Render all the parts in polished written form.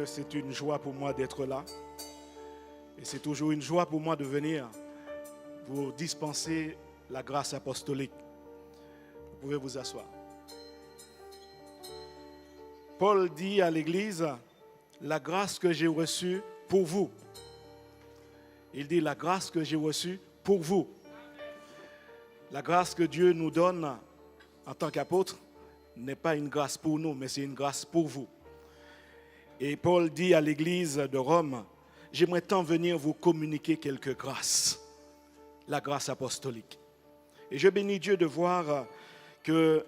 que c'est une joie pour moi d'être là. Et c'est toujours une joie pour moi de venir vous dispenser la grâce apostolique. Vous pouvez vous asseoir. Paul dit à l'Église, la grâce que j'ai reçue pour vous. Il dit la grâce que j'ai reçue pour vous. La grâce que Dieu nous donne en tant qu'apôtre n'est pas une grâce pour nous, mais c'est une grâce pour vous. Et Paul dit à l'Église de Rome, j'aimerais tant venir vous communiquer quelques grâces, la grâce apostolique. Et je bénis Dieu de voir que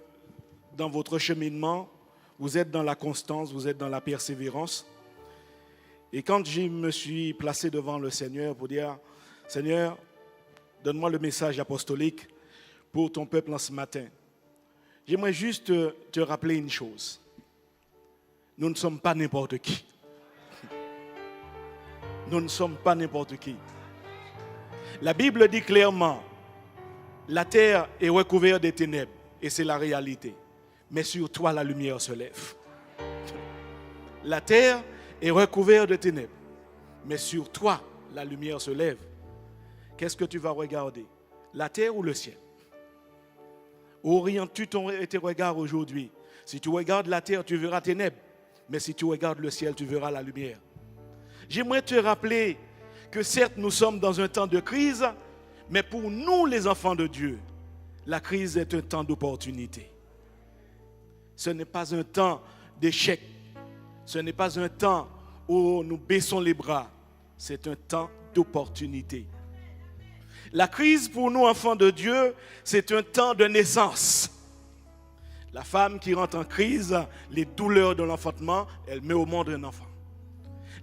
dans votre cheminement, vous êtes dans la constance, vous êtes dans la persévérance. Et quand je me suis placé devant le Seigneur pour dire, Seigneur, donne-moi le message apostolique pour ton peuple en ce matin. J'aimerais juste te rappeler une chose. Nous ne sommes pas n'importe qui. Nous ne sommes pas n'importe qui. La Bible dit clairement, la terre est recouverte des ténèbres, et c'est la réalité. Mais sur toi, la lumière se lève. La terre est recouverte de ténèbres, mais sur toi, la lumière se lève. Qu'est-ce que tu vas regarder? La terre ou le ciel? Où orientes-tu tes regards aujourd'hui? Si tu regardes la terre, tu verras ténèbres. Mais si tu regardes le ciel, tu verras la lumière. J'aimerais te rappeler que certes, nous sommes dans un temps de crise, mais pour nous, les enfants de Dieu, la crise est un temps d'opportunité. Ce n'est pas un temps d'échec. Ce n'est pas un temps où nous baissons les bras. C'est un temps d'opportunité. La crise pour nous, enfants de Dieu, c'est un temps de naissance. La femme qui rentre en crise, les douleurs de l'enfantement, elle met au monde un enfant.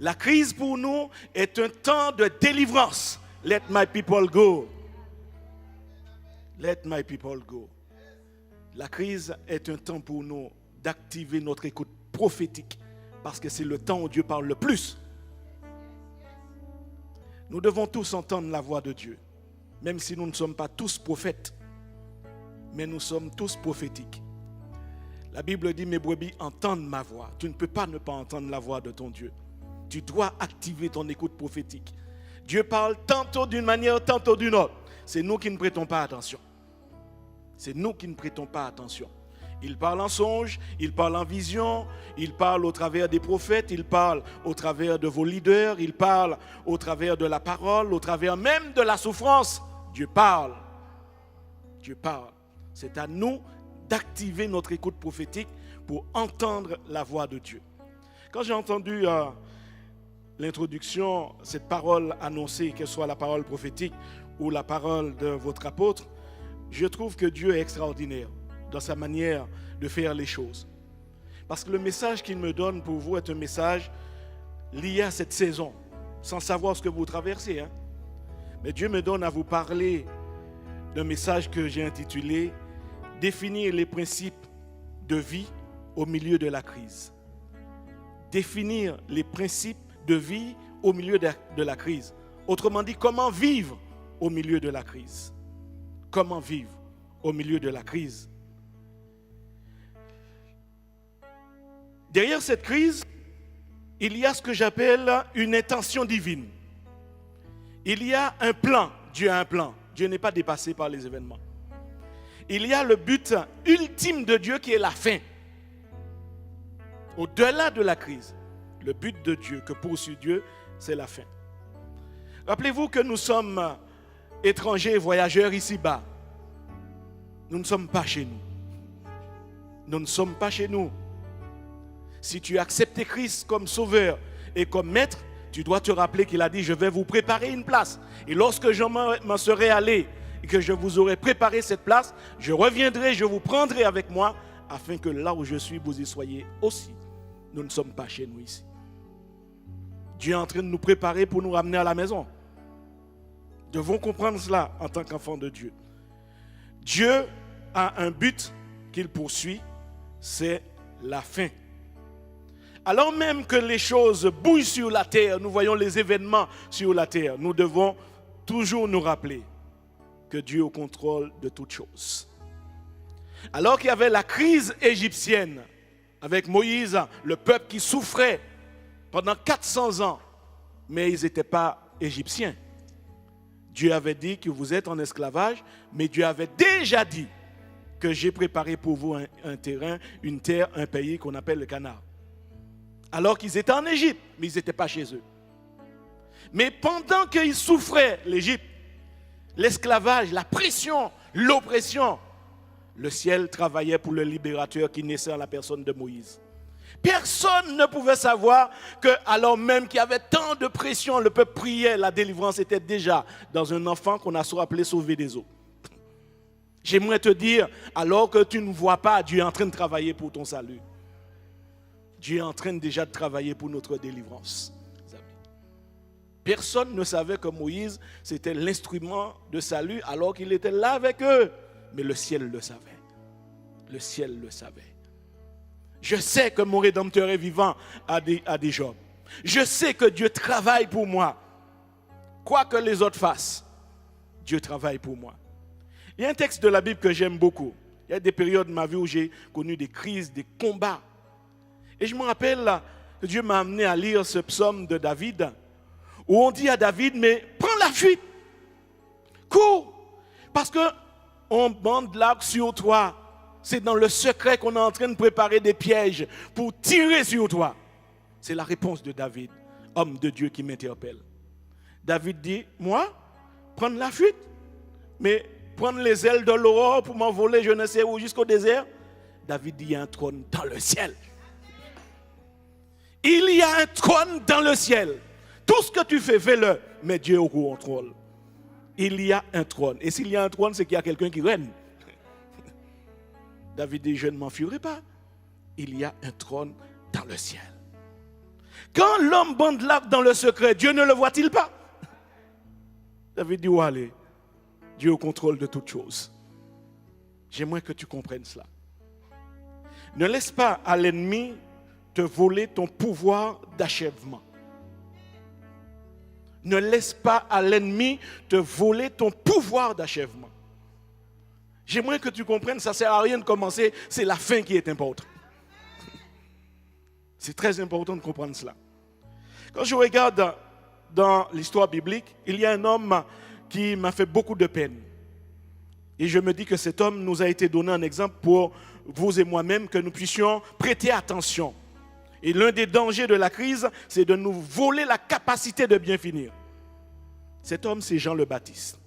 La crise pour nous est un temps de délivrance. Let my people go. Let my people go. La crise est un temps pour nous d'activer notre écoute prophétique parce que c'est le temps où Dieu parle le plus. Nous devons tous entendre la voix de Dieu, même si nous ne sommes pas tous prophètes, mais nous sommes tous prophétiques. La Bible dit, mes brebis entendent ma voix. Tu ne peux pas ne pas entendre la voix de ton Dieu. Tu dois activer ton écoute prophétique. Dieu parle tantôt d'une manière, tantôt d'une autre. C'est nous qui ne prêtons pas attention. C'est nous qui ne prêtons pas attention. Il parle en songe, il parle en vision, il parle au travers des prophètes, il parle au travers de vos leaders, il parle au travers de la parole, au travers même de la souffrance. Dieu parle. Dieu parle. C'est à nous d'activer notre écoute prophétique pour entendre la voix de Dieu. Quand j'ai entendu l'introduction, cette parole annoncée, qu'elle soit la parole prophétique ou la parole de votre apôtre, je trouve que Dieu est extraordinaire dans sa manière de faire les choses. Parce que le message qu'il me donne pour vous est un message lié à cette saison, sans savoir ce que vous traversez. Mais Dieu me donne à vous parler d'un message que j'ai intitulé « Définir les principes de vie au milieu de la crise ». Définir les principes de vie au milieu de la crise. Autrement dit, comment vivre au milieu de la crise. Comment vivre au milieu de la crise. Derrière cette crise, il y a ce que j'appelle une intention divine. Il y a un plan. Dieu a un plan. Dieu n'est pas dépassé par les événements. Il y a le but ultime de Dieu qui est la fin. Au-delà de la crise, le but de Dieu, que poursuit Dieu, c'est la fin. Rappelez-vous que nous sommes étrangers et voyageurs ici-bas. Nous ne sommes pas chez nous. Nous ne sommes pas chez nous. Si tu acceptes Christ comme sauveur et comme maître, tu dois te rappeler qu'il a dit, je vais vous préparer une place. Et lorsque je m'en serai allé et que je vous aurai préparé cette place, je reviendrai, je vous prendrai avec moi, afin que là où je suis, vous y soyez aussi. Nous ne sommes pas chez nous ici. Dieu est en train de nous préparer pour nous ramener à la maison. Nous devons comprendre cela en tant qu'enfants de Dieu. Dieu a un but qu'il poursuit, c'est la fin. Alors même que les choses bouillent sur la terre, nous voyons les événements sur la terre, nous devons toujours nous rappeler que Dieu est au contrôle de toutes choses. Alors qu'il y avait la crise égyptienne, avec Moïse, le peuple qui souffrait, pendant 400 ans, mais ils n'étaient pas égyptiens. Dieu avait dit que vous êtes en esclavage, mais Dieu avait déjà dit que j'ai préparé pour vous un terrain, une terre, un pays qu'on appelle le Canaan. Alors qu'ils étaient en Égypte, mais ils n'étaient pas chez eux. Mais pendant qu'ils souffraient, l'Égypte, l'esclavage, la pression, l'oppression, le ciel travaillait pour le libérateur qui naissait en la personne de Moïse. Personne ne pouvait savoir que, alors même qu'il y avait tant de pression, le peuple priait, la délivrance était déjà dans un enfant qu'on a appelé sauver des eaux. J'aimerais te dire, alors que tu ne vois pas, Dieu est en train de travailler pour ton salut. Dieu est en train déjà de travailler pour notre délivrance. Personne ne savait que Moïse, c'était l'instrument de salut alors qu'il était là avec eux. Mais le ciel le savait. Le ciel le savait. Je sais que mon Rédempteur est vivant à des Job. Je sais que Dieu travaille pour moi. Quoi que les autres fassent, Dieu travaille pour moi. Il y a un texte de la Bible que j'aime beaucoup. Il y a des périodes de ma vie où j'ai connu des crises, des combats. Et je me rappelle là, que Dieu m'a amené à lire ce psaume de David, où on dit à David, mais prends la fuite, cours, parce qu'on bande l'arc sur toi. C'est dans le secret qu'on est en train de préparer des pièges pour tirer sur toi. C'est la réponse de David, homme de Dieu qui m'interpelle. David dit, moi, prendre la fuite, mais prendre les ailes de l'aurore pour m'envoler je ne sais où jusqu'au désert. David dit, il y a un trône dans le ciel. Il y a un trône dans le ciel. Tout ce que tu fais, fais-le, mais Dieu est au contrôle. Il y a un trône. Et s'il y a un trône, c'est qu'il y a quelqu'un qui règne. David dit, je ne m'enfuirai pas. Il y a un trône dans le ciel. Quand l'homme bande l'arc dans le secret, Dieu ne le voit-il pas? David dit, où aller? Dieu est au contrôle de toutes choses. J'aimerais que tu comprennes cela. Ne laisse pas à l'ennemi te voler ton pouvoir d'achèvement. Ne laisse pas à l'ennemi te voler ton pouvoir d'achèvement. J'aimerais que tu comprennes, ça ne sert à rien de commencer, c'est la fin qui est importante. C'est très important de comprendre cela. Quand je regarde dans l'histoire biblique, il y a un homme qui m'a fait beaucoup de peine. Et je me dis que cet homme nous a été donné un exemple pour vous et moi-même, que nous puissions prêter attention. Et l'un des dangers de la crise, c'est de nous voler la capacité de bien finir. Cet homme, c'est Jean le Baptiste.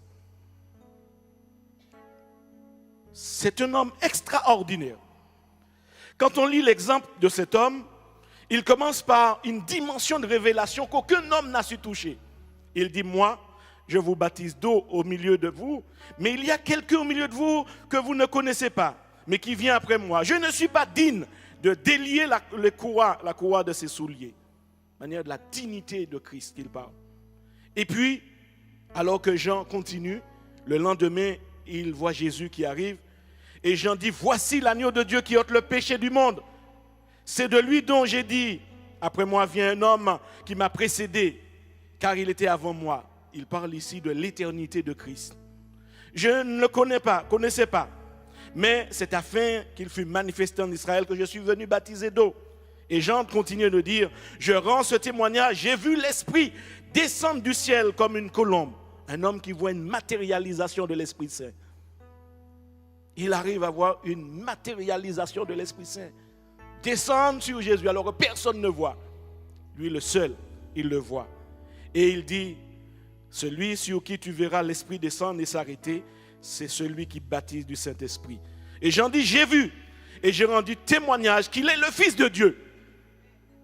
C'est un homme extraordinaire. Quand on lit l'exemple de cet homme, il commence par une dimension de révélation qu'aucun homme n'a su toucher. Il dit, moi, je vous baptise d'eau au milieu de vous, mais il y a quelqu'un au milieu de vous que vous ne connaissez pas, mais qui vient après moi. Je ne suis pas digne de délier la courroie de ses souliers. De manière de la dignité de Christ qu'il parle. Et puis, alors que Jean continue, le lendemain, il voit Jésus qui arrive. Et Jean dit, voici l'agneau de Dieu qui ôte le péché du monde. C'est de lui dont j'ai dit, après moi vient un homme qui m'a précédé, car il était avant moi. Il parle ici de l'éternité de Christ. Je ne le connaissais pas. Mais c'est afin qu'il fût manifesté en Israël que je suis venu baptiser d'eau. Et Jean continue de dire, je rends ce témoignage, j'ai vu l'Esprit descendre du ciel comme une colombe. Un homme qui voit une matérialisation de l'Esprit Saint. Il arrive à voir une matérialisation de l'Esprit Saint. Descendre sur Jésus alors que personne ne voit. Lui le seul, il le voit. Et il dit, celui sur qui tu verras l'Esprit descendre et s'arrêter, c'est celui qui baptise du Saint-Esprit. Et Jean dit, j'ai vu et j'ai rendu témoignage qu'il est le Fils de Dieu.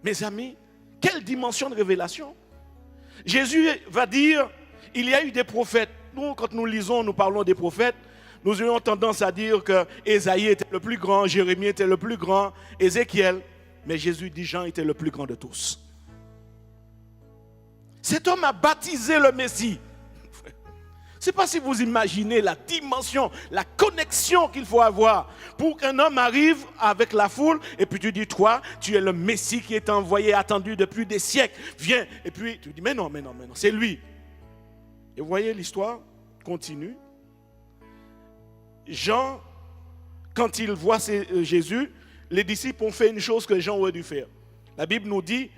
Mes amis, quelle dimension de révélation. Jésus va dire, il y a eu des prophètes. Nous, quand nous lisons, nous parlons des prophètes. Nous aurions tendance à dire que Ésaïe était le plus grand, Jérémie était le plus grand, Ézéchiel. Mais Jésus dit, Jean était le plus grand de tous. Cet homme a baptisé le Messie. Je ne sais pas si vous imaginez la dimension, la connexion qu'il faut avoir pour qu'un homme arrive avec la foule et puis tu dis, toi, tu es le Messie qui est envoyé, attendu depuis des siècles. Viens. Et puis tu dis, mais non, c'est lui. Et vous voyez, l'histoire continue. Jean, quand il voit Jésus, les disciples ont fait une chose que Jean aurait dû faire. La Bible nous dit,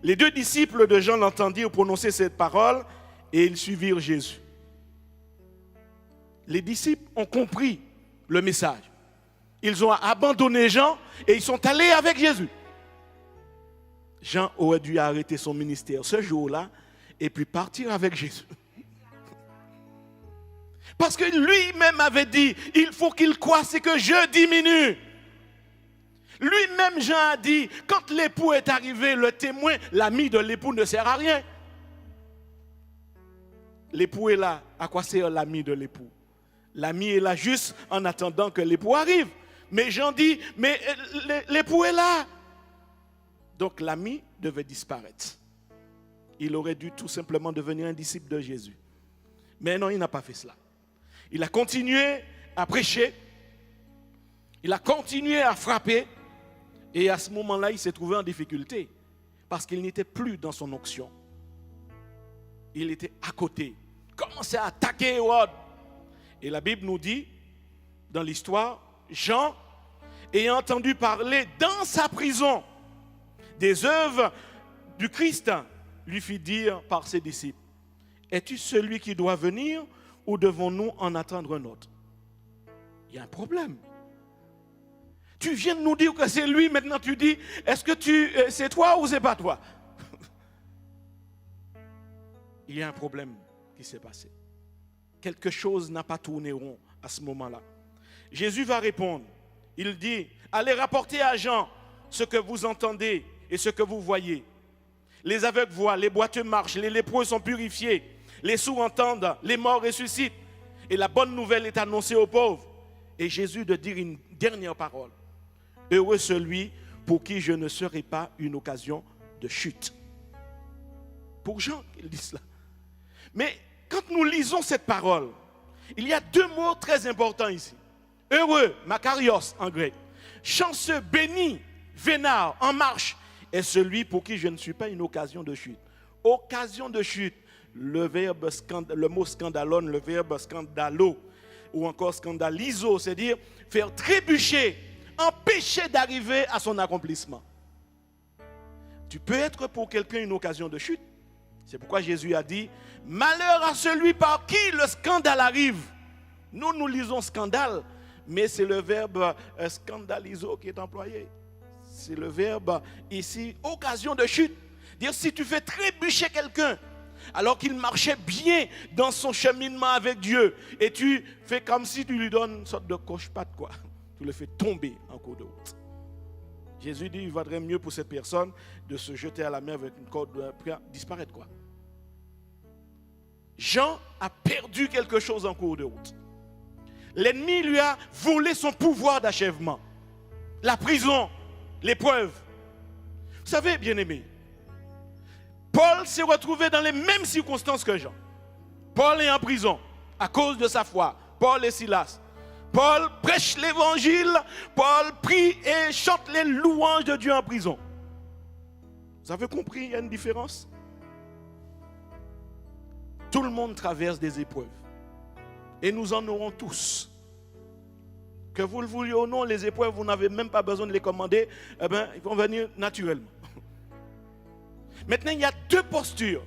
Les 2 disciples de Jean l'entendirent prononcer cette parole et ils suivirent Jésus. Les disciples ont compris le message. Ils ont abandonné Jean et ils sont allés avec Jésus. Jean aurait dû arrêter son ministère ce jour-là et puis partir avec Jésus. Parce que lui-même avait dit, il faut qu'il croisse et que je diminue. Lui-même, Jean a dit, quand l'époux est arrivé, le témoin, l'ami de l'époux ne sert à rien. L'époux est là, à quoi sert l'ami de l'époux? L'ami est là juste en attendant que l'époux arrive. Mais Jean dit, mais l'époux est là. Donc l'ami devait disparaître. Il aurait dû tout simplement devenir un disciple de Jésus. Mais non, il n'a pas fait cela. Il a continué à prêcher. Il a continué à frapper. Et à ce moment-là, il s'est trouvé en difficulté. Parce qu'il n'était plus dans son onction. Il était à côté. Il commençait à attaquer Hérode. Et la Bible nous dit, dans l'histoire, Jean, ayant entendu parler dans sa prison des œuvres du Christ, lui fit dire par ses disciples, es-tu celui qui doit venir ou devons-nous en attendre un autre? Il y a un problème. Tu viens de nous dire que c'est lui, maintenant tu dis, est-ce que c'est toi ou c'est pas toi? Il y a un problème qui s'est passé. Quelque chose n'a pas tourné rond à ce moment-là. Jésus va répondre. Il dit, allez rapporter à Jean ce que vous entendez et ce que vous voyez. Les aveugles voient, les boiteux marchent, les lépreux sont purifiés, les sourds entendent, les morts ressuscitent. Et la bonne nouvelle est annoncée aux pauvres. Et Jésus de dire une dernière parole. Heureux celui pour qui je ne serai pas une occasion de chute. Pour Jean, il dit cela. Mais quand nous lisons cette parole, il y a 2 mots très importants ici. Heureux, makarios en grec. Chanceux, béni, vénard, en marche, est celui pour qui je ne suis pas une occasion de chute. Occasion de chute, le mot scandalon, le verbe scandalo, ou encore scandalizo, c'est-à-dire faire trébucher, empêcher d'arriver à son accomplissement. Tu peux être pour quelqu'un une occasion de chute. C'est pourquoi Jésus a dit, malheur à celui par qui le scandale arrive. Nous lisons scandale, mais c'est le verbe scandalizo qui est employé. C'est le verbe ici, occasion de chute. Dire si tu fais trébucher quelqu'un, alors qu'il marchait bien dans son cheminement avec Dieu, et tu fais comme si tu lui donnes une sorte de coche-patte, quoi. Tu le fais tomber en cours de route. Jésus dit, il vaudrait mieux pour cette personne de se jeter à la mer avec une corde, disparaître, quoi. Jean a perdu quelque chose en cours de route. L'ennemi lui a volé son pouvoir d'achèvement. La prison, l'épreuve. Vous savez, bien-aimés, Paul s'est retrouvé dans les mêmes circonstances que Jean. Paul est en prison à cause de sa foi. Paul et Silas. Paul prêche l'évangile. Paul prie et chante les louanges de Dieu en prison. Vous avez compris, il y a une différence? Tout le monde traverse des épreuves. Et nous en aurons tous. Que vous le vouliez ou non, les épreuves, vous n'avez même pas besoin de les commander. Eh bien, ils vont venir naturellement. Maintenant, il y a 2 postures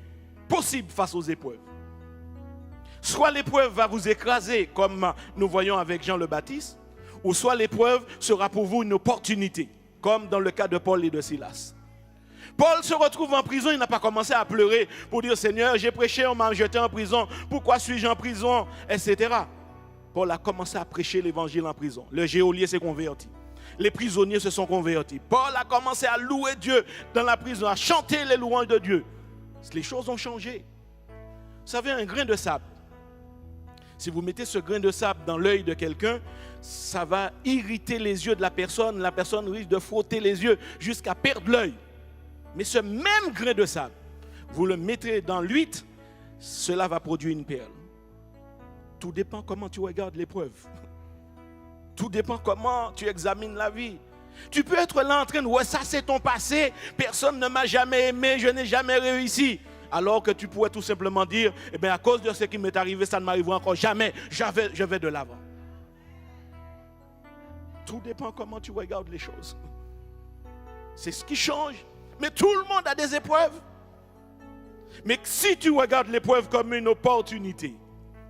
possibles face aux épreuves. Soit l'épreuve va vous écraser, comme nous voyons avec Jean le Baptiste, ou soit l'épreuve sera pour vous une opportunité, comme dans le cas de Paul et de Silas. Paul se retrouve en prison, il n'a pas commencé à pleurer pour dire « Seigneur, j'ai prêché, on m'a jeté en prison, pourquoi suis-je en prison ?» etc. Paul a commencé à prêcher l'évangile en prison. Le geôlier s'est converti. Les prisonniers se sont convertis. Paul a commencé à louer Dieu dans la prison, à chanter les louanges de Dieu. Les choses ont changé. Vous savez, un grain de sable, si vous mettez ce grain de sable dans l'œil de quelqu'un, ça va irriter les yeux de la personne risque de frotter les yeux jusqu'à perdre l'œil. Mais ce même grain de sable, vous le mettrez dans l'huître, cela va produire une perle. Tout dépend comment tu regardes l'épreuve. Tout dépend comment tu examines la vie. Tu peux être là en train de « ouais, ça c'est ton passé, personne ne m'a jamais aimé, je n'ai jamais réussi ». Alors que tu pourrais tout simplement dire « eh bien à cause de ce qui m'est arrivé, ça ne m'arrivera encore jamais, je vais de l'avant ». Tout dépend comment tu regardes les choses. C'est ce qui change. Mais tout le monde a des épreuves. Mais si tu regardes l'épreuve comme une opportunité,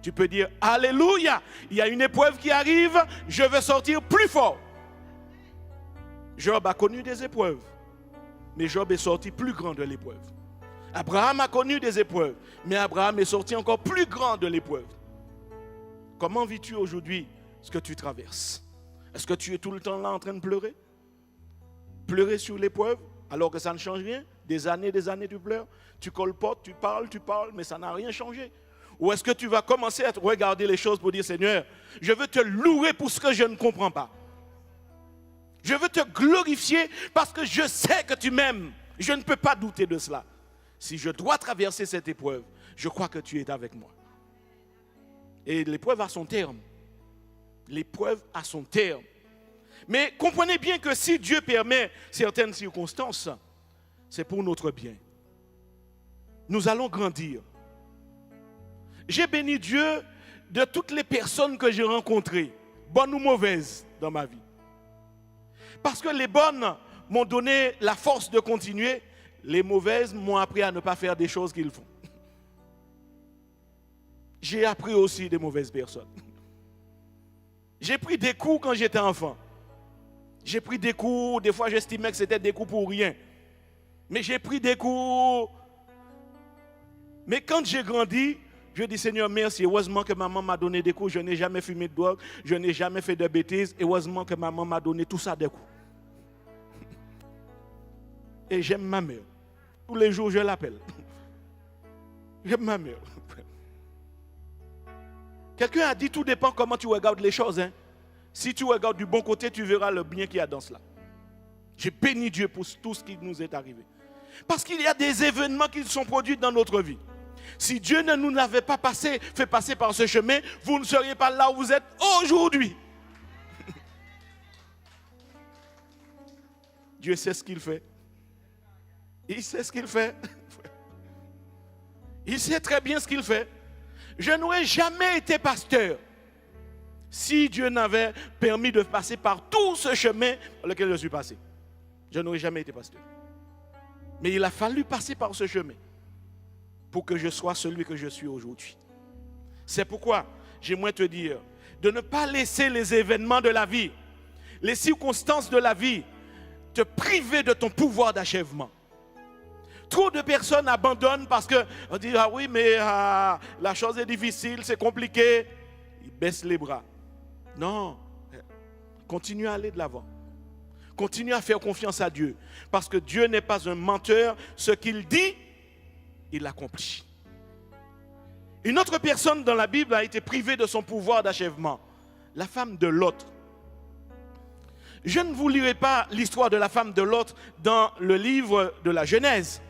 tu peux dire, alléluia, il y a une épreuve qui arrive, je vais sortir plus fort. Job a connu des épreuves, mais Job est sorti plus grand de l'épreuve. Abraham a connu des épreuves, mais Abraham est sorti encore plus grand de l'épreuve. Comment vis-tu aujourd'hui ce que tu traverses? Est-ce que tu es tout le temps là en train de pleurer? Pleurer sur l'épreuve alors que ça ne change rien? Des années tu pleures, tu colpotes, tu parles, mais ça n'a rien changé. Ou est-ce que tu vas commencer à regarder les choses pour dire, Seigneur, je veux te louer pour ce que je ne comprends pas. Je veux te glorifier parce que je sais que tu m'aimes. Je ne peux pas douter de cela. Si je dois traverser cette épreuve, je crois que tu es avec moi. Et l'épreuve a son terme. L'épreuve a son terme. Mais comprenez bien que si Dieu permet certaines circonstances, c'est pour notre bien. Nous allons grandir. J'ai béni Dieu de toutes les personnes que j'ai rencontrées, bonnes ou mauvaises, dans ma vie. Parce que les bonnes m'ont donné la force de continuer, les mauvaises m'ont appris à ne pas faire des choses qu'ils font. J'ai appris aussi des mauvaises personnes. J'ai pris des coups quand j'étais enfant. J'ai pris des coups, des fois j'estimais que c'était des coups pour rien. Mais j'ai pris des coups. Mais quand j'ai grandi, je dis Seigneur merci, heureusement que maman m'a donné des coups, je n'ai jamais fumé de drogue, je n'ai jamais fait de bêtises, et heureusement que maman m'a donné tout ça des coups. Et j'aime ma mère. Tous les jours je l'appelle. J'aime ma mère. Quelqu'un a dit tout dépend comment tu regardes les choses. Hein. Si tu regardes du bon côté, tu verras le bien qu'il y a dans cela. J'ai béni Dieu pour tout ce qui nous est arrivé. Parce qu'il y a des événements qui sont produits dans notre vie. Si Dieu ne nous avait pas fait passer par ce chemin, vous ne seriez pas là où vous êtes aujourd'hui. Dieu sait ce qu'il fait. Il sait ce qu'il fait. Il sait très bien ce qu'il fait. Je n'aurais jamais été pasteur si Dieu n'avait permis de passer par tout ce chemin par lequel je suis passé. Je n'aurais jamais été pasteur. Mais il a fallu passer par ce chemin pour que je sois celui que je suis aujourd'hui. C'est pourquoi j'aimerais te dire de ne pas laisser les événements de la vie, les circonstances de la vie te priver de ton pouvoir d'achèvement. Trop de personnes abandonnent parce qu'on dit ah oui mais la chose est difficile, c'est compliqué. Ils baissent les bras. Non, continue à aller de l'avant. Continue à faire confiance à Dieu. Parce que Dieu n'est pas un menteur. Ce qu'il dit, il l'accomplit. Une autre personne dans la Bible a été privée de son pouvoir d'achèvement. La femme de Lot. Je ne vous lirai pas l'histoire de la femme de Lot dans le livre de la Genèse.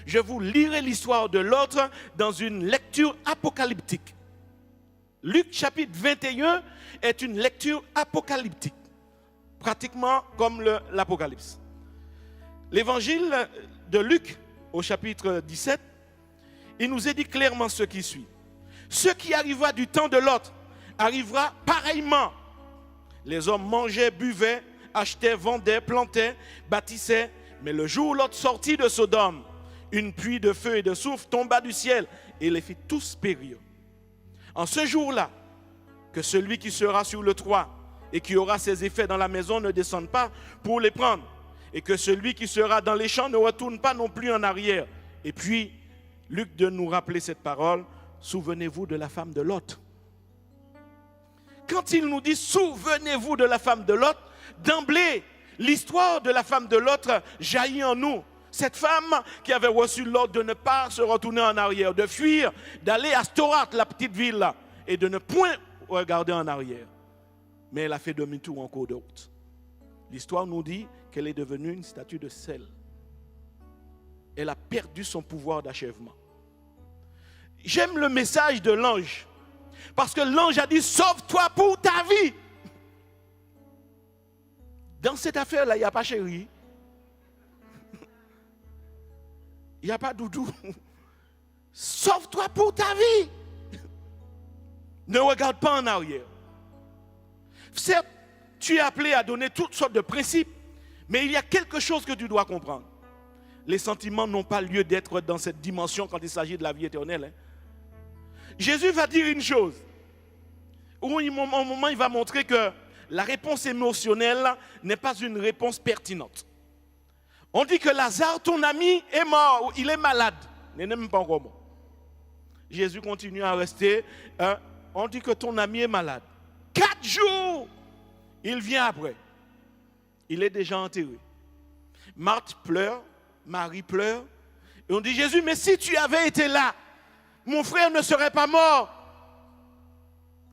Je vous lirai l'histoire de Lot dans une lecture apocalyptique. Luc chapitre 21 est une lecture apocalyptique. Pratiquement comme l'Apocalypse. L'évangile de Luc, au chapitre 17, il nous est dit clairement ce qui suit. Ce qui arriva du temps de Lot arrivera pareillement. Les hommes mangeaient, buvaient, achetaient, vendaient, plantaient, bâtissaient. Mais le jour où Lot sortit de Sodome, une pluie de feu et de soufre tomba du ciel et les fit tous périr. En ce jour-là, que celui qui sera sur le toit et qui aura ses effets dans la maison ne descende pas pour les prendre. Et que celui qui sera dans les champs ne retourne pas non plus en arrière. Et puis, Luc de nous rappeler cette parole, souvenez-vous de la femme de Lot. Quand il nous dit souvenez-vous de la femme de Lot, d'emblée, l'histoire de la femme de Lot jaillit en nous. Cette femme qui avait reçu l'ordre de ne pas se retourner en arrière, de fuir, d'aller à Storat, la petite ville là, et de ne point regarder en arrière. Mais elle a fait demi-tour en cours de route. L'histoire nous dit qu'elle est devenue une statue de sel. Elle a perdu son pouvoir d'achèvement. J'aime le message de l'ange. Parce que l'ange a dit, sauve-toi pour ta vie. Dans cette affaire-là, il n'y a pas chéri. Il n'y a pas doudou. Sauve-toi pour ta vie. Ne regarde pas en arrière. Certes, tu es appelé à donner toutes sortes de principes, mais il y a quelque chose que tu dois comprendre. Les sentiments n'ont pas lieu d'être dans cette dimension quand il s'agit de la vie éternelle. Jésus va dire une chose. Au moment, il va montrer que la réponse émotionnelle n'est pas une réponse pertinente. On dit que Lazare, ton ami, est mort, il est malade. Il n'est même pas encore mort. Jésus continue à rester. On dit que ton ami est malade. 4 jours, il vient après. Il est déjà enterré. Marthe pleure, Marie pleure. Et on dit, Jésus, mais si tu avais été là, mon frère ne serait pas mort.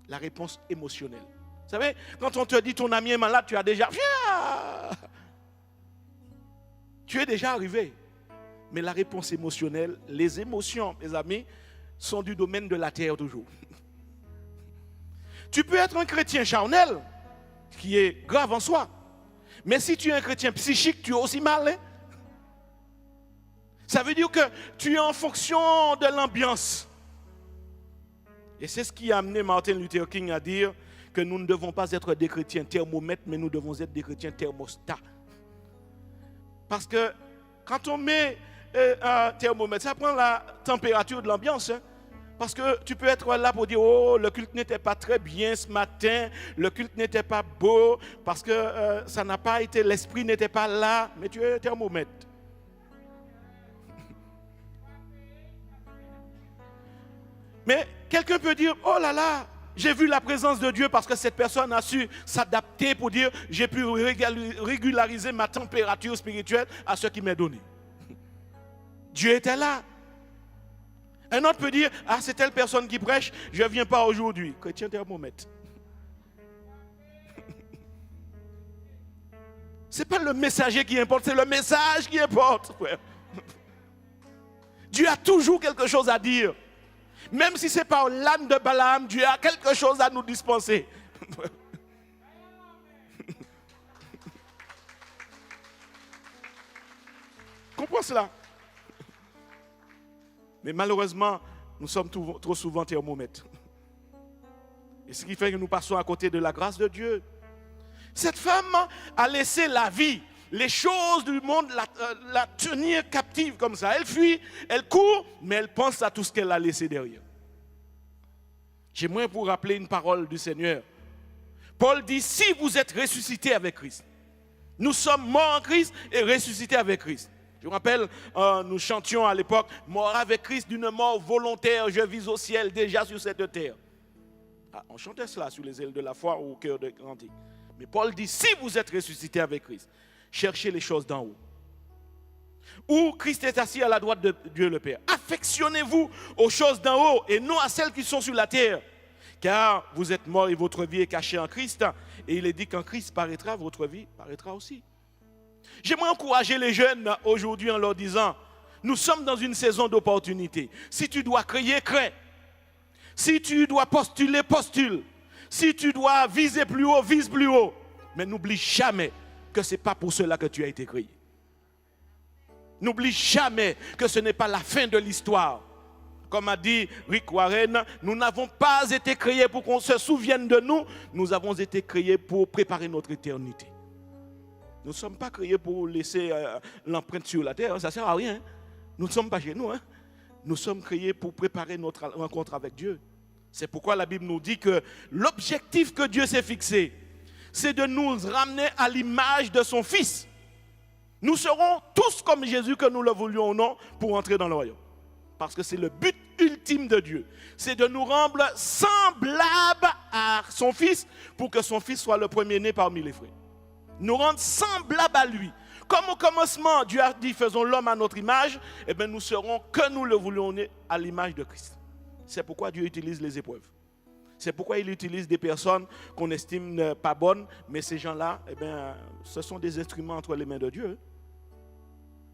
La réponse émotionnelle. Vous savez, quand on te dit ton ami est malade, tu as déjà... Tu es déjà arrivé. Mais la réponse émotionnelle, les émotions, mes amis, sont du domaine de la terre toujours. Tu peux être un chrétien charnel, qui est grave en soi. Mais si tu es un chrétien psychique, tu es aussi mal. Hein? Ça veut dire que tu es en fonction de l'ambiance. Et c'est ce qui a amené Martin Luther King à dire que nous ne devons pas être des chrétiens thermomètres, mais nous devons être des chrétiens thermostats. Parce que quand on met un thermomètre, ça prend la température de l'ambiance. Hein? Parce que tu peux être là pour dire, oh, le culte n'était pas très bien ce matin, le culte n'était pas beau, parce que ça n'a pas été, l'esprit n'était pas là, mais tu es un thermomètre. Mais quelqu'un peut dire, oh là là, j'ai vu la présence de Dieu parce que cette personne a su s'adapter pour dire, j'ai pu régulariser ma température spirituelle à ce qui m'est donné. Dieu était là. Un autre peut dire, ah c'est telle personne qui prêche, je ne viens pas aujourd'hui. Chrétien thermomètre. Ce n'est pas le messager qui importe, c'est le message qui importe. Frère. Dieu a toujours quelque chose à dire. Même si ce n'est pas l'âne de Balaam, Dieu a quelque chose à nous dispenser. Comprends cela? Mais malheureusement, nous sommes trop souvent thermomètres. Et ce qui fait que nous passons à côté de la grâce de Dieu. Cette femme a laissé la vie, les choses du monde la tenir captive comme ça. Elle fuit, elle court, mais elle pense à tout ce qu'elle a laissé derrière. J'aimerais vous rappeler une parole du Seigneur. Paul dit, si vous êtes ressuscités avec Christ, nous sommes morts en Christ et ressuscités avec Christ. Je me rappelle, nous chantions à l'époque, mort avec Christ d'une mort volontaire, je vis au ciel déjà sur cette terre. Ah, on chantait cela sur les ailes de la foi ou au cœur de cantique. Mais Paul dit, si vous êtes ressuscités avec Christ, cherchez les choses d'en haut. Où Christ est assis à la droite de Dieu le Père. Affectionnez-vous aux choses d'en haut et non à celles qui sont sur la terre. Car vous êtes morts et votre vie est cachée en Christ. Et il est dit quand Christ paraîtra, votre vie paraîtra aussi. J'aimerais encourager les jeunes aujourd'hui en leur disant, nous sommes dans une saison d'opportunité. Si tu dois crier, crée. Si tu dois postuler, postule. Si tu dois viser plus haut, vise plus haut. Mais n'oublie jamais que ce n'est pas pour cela que tu as été créé. N'oublie jamais que ce n'est pas la fin de l'histoire. Comme a dit Rick Warren, nous n'avons pas été créés pour qu'on se souvienne de nous. Nous avons été créés pour préparer notre éternité. Nous ne sommes pas créés pour laisser l'empreinte sur la terre. Ça ne sert à rien. Nous ne sommes pas chez nous. Hein. Nous sommes créés pour préparer notre rencontre avec Dieu. C'est pourquoi la Bible nous dit que l'objectif que Dieu s'est fixé, c'est de nous ramener à l'image de son Fils. Nous serons tous comme Jésus, que nous le voulions ou non, pour entrer dans le royaume. Parce que c'est le but ultime de Dieu. C'est de nous rendre semblables à son Fils pour que son Fils soit le premier-né parmi les frères. Nous rendre semblables à lui. Comme au commencement, Dieu a dit, faisons l'homme à notre image, et bien nous serons, que nous le voulions, à l'image de Christ. C'est pourquoi Dieu utilise les épreuves. C'est pourquoi il utilise des personnes qu'on estime pas bonnes, mais ces gens-là, eh bien, ce sont des instruments entre les mains de Dieu.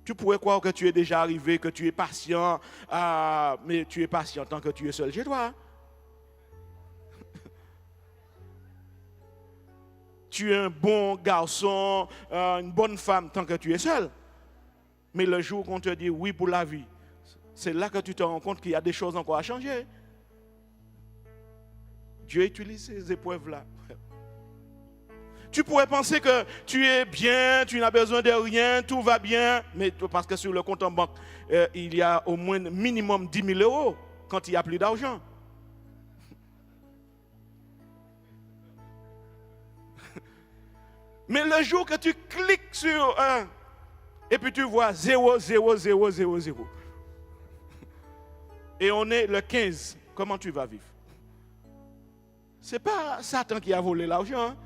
Tu pourrais croire que tu es déjà arrivé, que tu es patient, mais tu es patient tant que tu es seul chez toi. Tu es un bon garçon, une bonne femme tant que tu es seul. Mais le jour qu'on te dit oui pour la vie, c'est là que tu te rends compte qu'il y a des choses encore à changer. Dieu utilise ces épreuves-là. Tu pourrais penser que tu es bien, tu n'as besoin de rien, tout va bien, mais parce que sur le compte en banque, il y a au moins minimum 10 000 euros quand il n'y a plus d'argent. Mais le jour que tu cliques sur un, et puis tu vois 0, 0, 0, 0, 0, et on est le 15, comment tu vas vivre? Ce n'est pas Satan qui a volé l'argent, hein?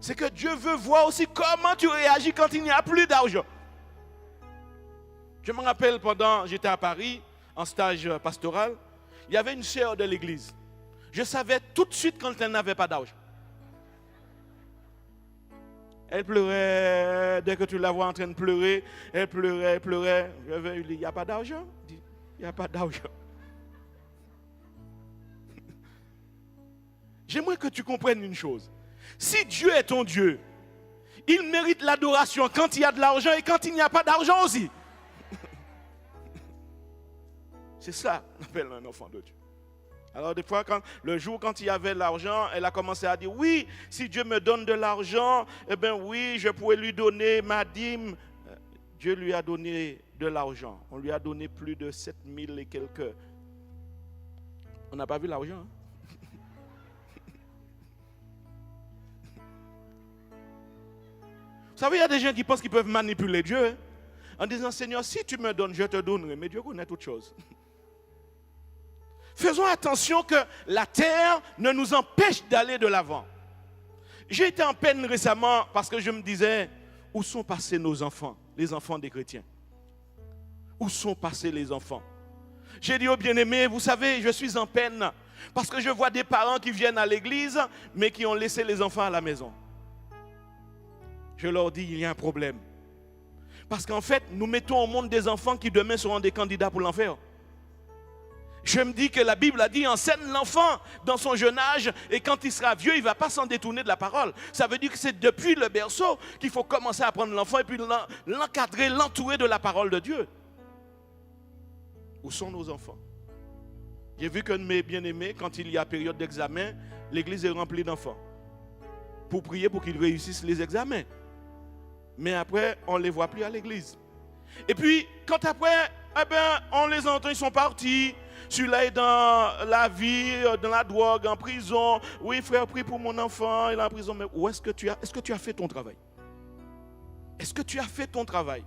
C'est que Dieu veut voir aussi comment tu réagis quand il n'y a plus d'argent. Je me rappelle pendant, j'étais à Paris, en stage pastoral, il y avait une sœur de l'église. Je savais tout de suite quand elle n'avait pas d'argent. Elle pleurait, dès que tu la vois en train de pleurer, elle pleurait, elle pleurait. Je lui dis, il n'y a pas d'argent? Il n'y a pas d'argent. J'aimerais que tu comprennes une chose. Si Dieu est ton Dieu, il mérite l'adoration quand il y a de l'argent et quand il n'y a pas d'argent aussi. C'est ça qu'on appelle un enfant de Dieu. Alors des fois, le jour quand il y avait l'argent, elle a commencé à dire, oui, si Dieu me donne de l'argent, eh bien oui, je pourrais lui donner ma dîme. Dieu lui a donné de l'argent. On lui a donné plus de 7 000 et quelques. On n'a pas vu l'argent, hein? Vous savez, il y a des gens qui pensent qu'ils peuvent manipuler Dieu, hein, en disant, Seigneur, si tu me donnes, je te donnerai. Mais Dieu connaît toutes choses. Faisons attention que la terre ne nous empêche d'aller de l'avant. J'ai été en peine récemment parce que je me disais, où sont passés nos enfants, les enfants des chrétiens? Où sont passés les enfants? J'ai dit aux bien-aimés, vous savez, je suis en peine parce que je vois des parents qui viennent à l'église, mais qui ont laissé les enfants à la maison. Je leur dis, il y a un problème. Parce qu'en fait, nous mettons au monde des enfants qui demain seront des candidats pour l'enfer. Je me dis que la Bible a dit, enseigne l'enfant dans son jeune âge, et quand il sera vieux, il ne va pas s'en détourner de la parole. Ça veut dire que c'est depuis le berceau qu'il faut commencer à prendre l'enfant et puis l'encadrer, l'entourer de la parole de Dieu. Où sont nos enfants? J'ai vu qu'un de mes bien-aimés, quand il y a période d'examen, l'église est remplie d'enfants. Pour prier pour qu'ils réussissent les examens. Mais après, on ne les voit plus à l'église. Et puis, quand après, eh ben, on les entend, ils sont partis. Celui-là est dans la vie, dans la drogue, en prison. Oui, frère, prie pour mon enfant, il est en prison. Mais où est-ce que tu as fait ton travail? Est-ce que tu as fait ton travail?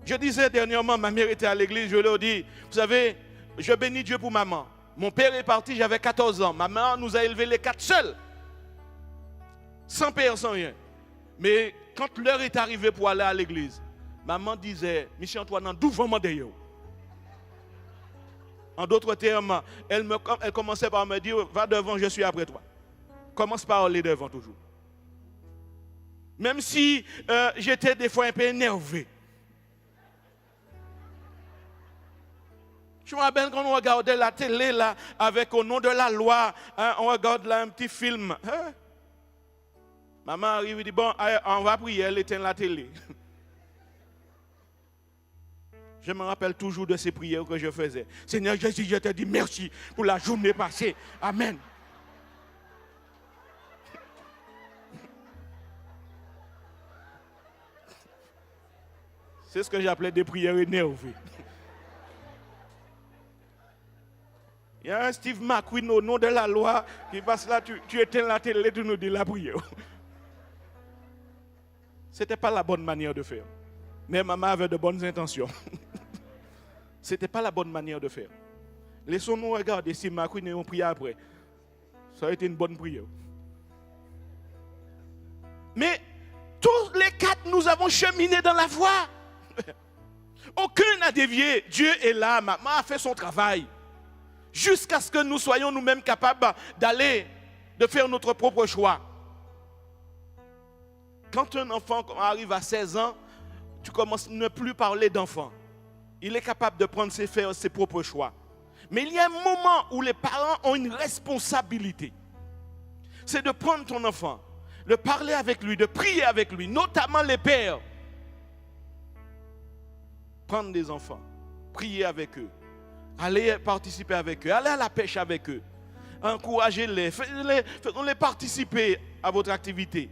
Je disais dernièrement, ma mère était à l'église, je leur dis, vous savez, je bénis Dieu pour maman. Mon père est parti, j'avais 14 ans. Maman nous a élevés les 4 seuls. Sans père, sans rien. Mais quand l'heure est arrivée pour aller à l'église, maman disait, Michel Antoine, d'où vraiment d'ailleurs? En d'autres termes, elle commençait par me dire, va devant, je suis après toi. Commence par aller devant toujours. Même si j'étais des fois un peu énervé. Je me rappelle quand on regardait la télé là, avec au nom de la loi, hein, on regarde là un petit film. Hein? Maman arrive et dit, bon, on va prier, elle éteint la télé. Je me rappelle toujours de ces prières que je faisais. Seigneur Jésus, je te dis merci pour la journée passée. Amen. C'est ce que j'appelais des prières énervées. Il y a un Steve McQueen au nom de la loi qui passe là, tu éteins la télé, tu nous dis la prière. Ce n'était pas la bonne manière de faire. Mais maman avait de bonnes intentions. Ce n'était pas la bonne manière de faire. Laissons-nous regarder si McQueen et on prie après. Ça aurait été une bonne prière. Mais tous les 4, nous avons cheminé dans la voie. Aucun n'a dévié. Dieu est là. Maman a fait son travail. Jusqu'à ce que nous soyons nous-mêmes capables d'aller, de faire notre propre choix. Quand un enfant arrive à 16 ans, tu commences à ne plus parler d'enfant. Il est capable de prendre ses propres choix. Mais il y a un moment où les parents ont une responsabilité. C'est de prendre ton enfant, de parler avec lui, de prier avec lui, notamment les pères. Prendre des enfants, prier avec eux, aller participer avec eux, aller à la pêche avec eux, Encouragez-les, faites-les participer à votre activité.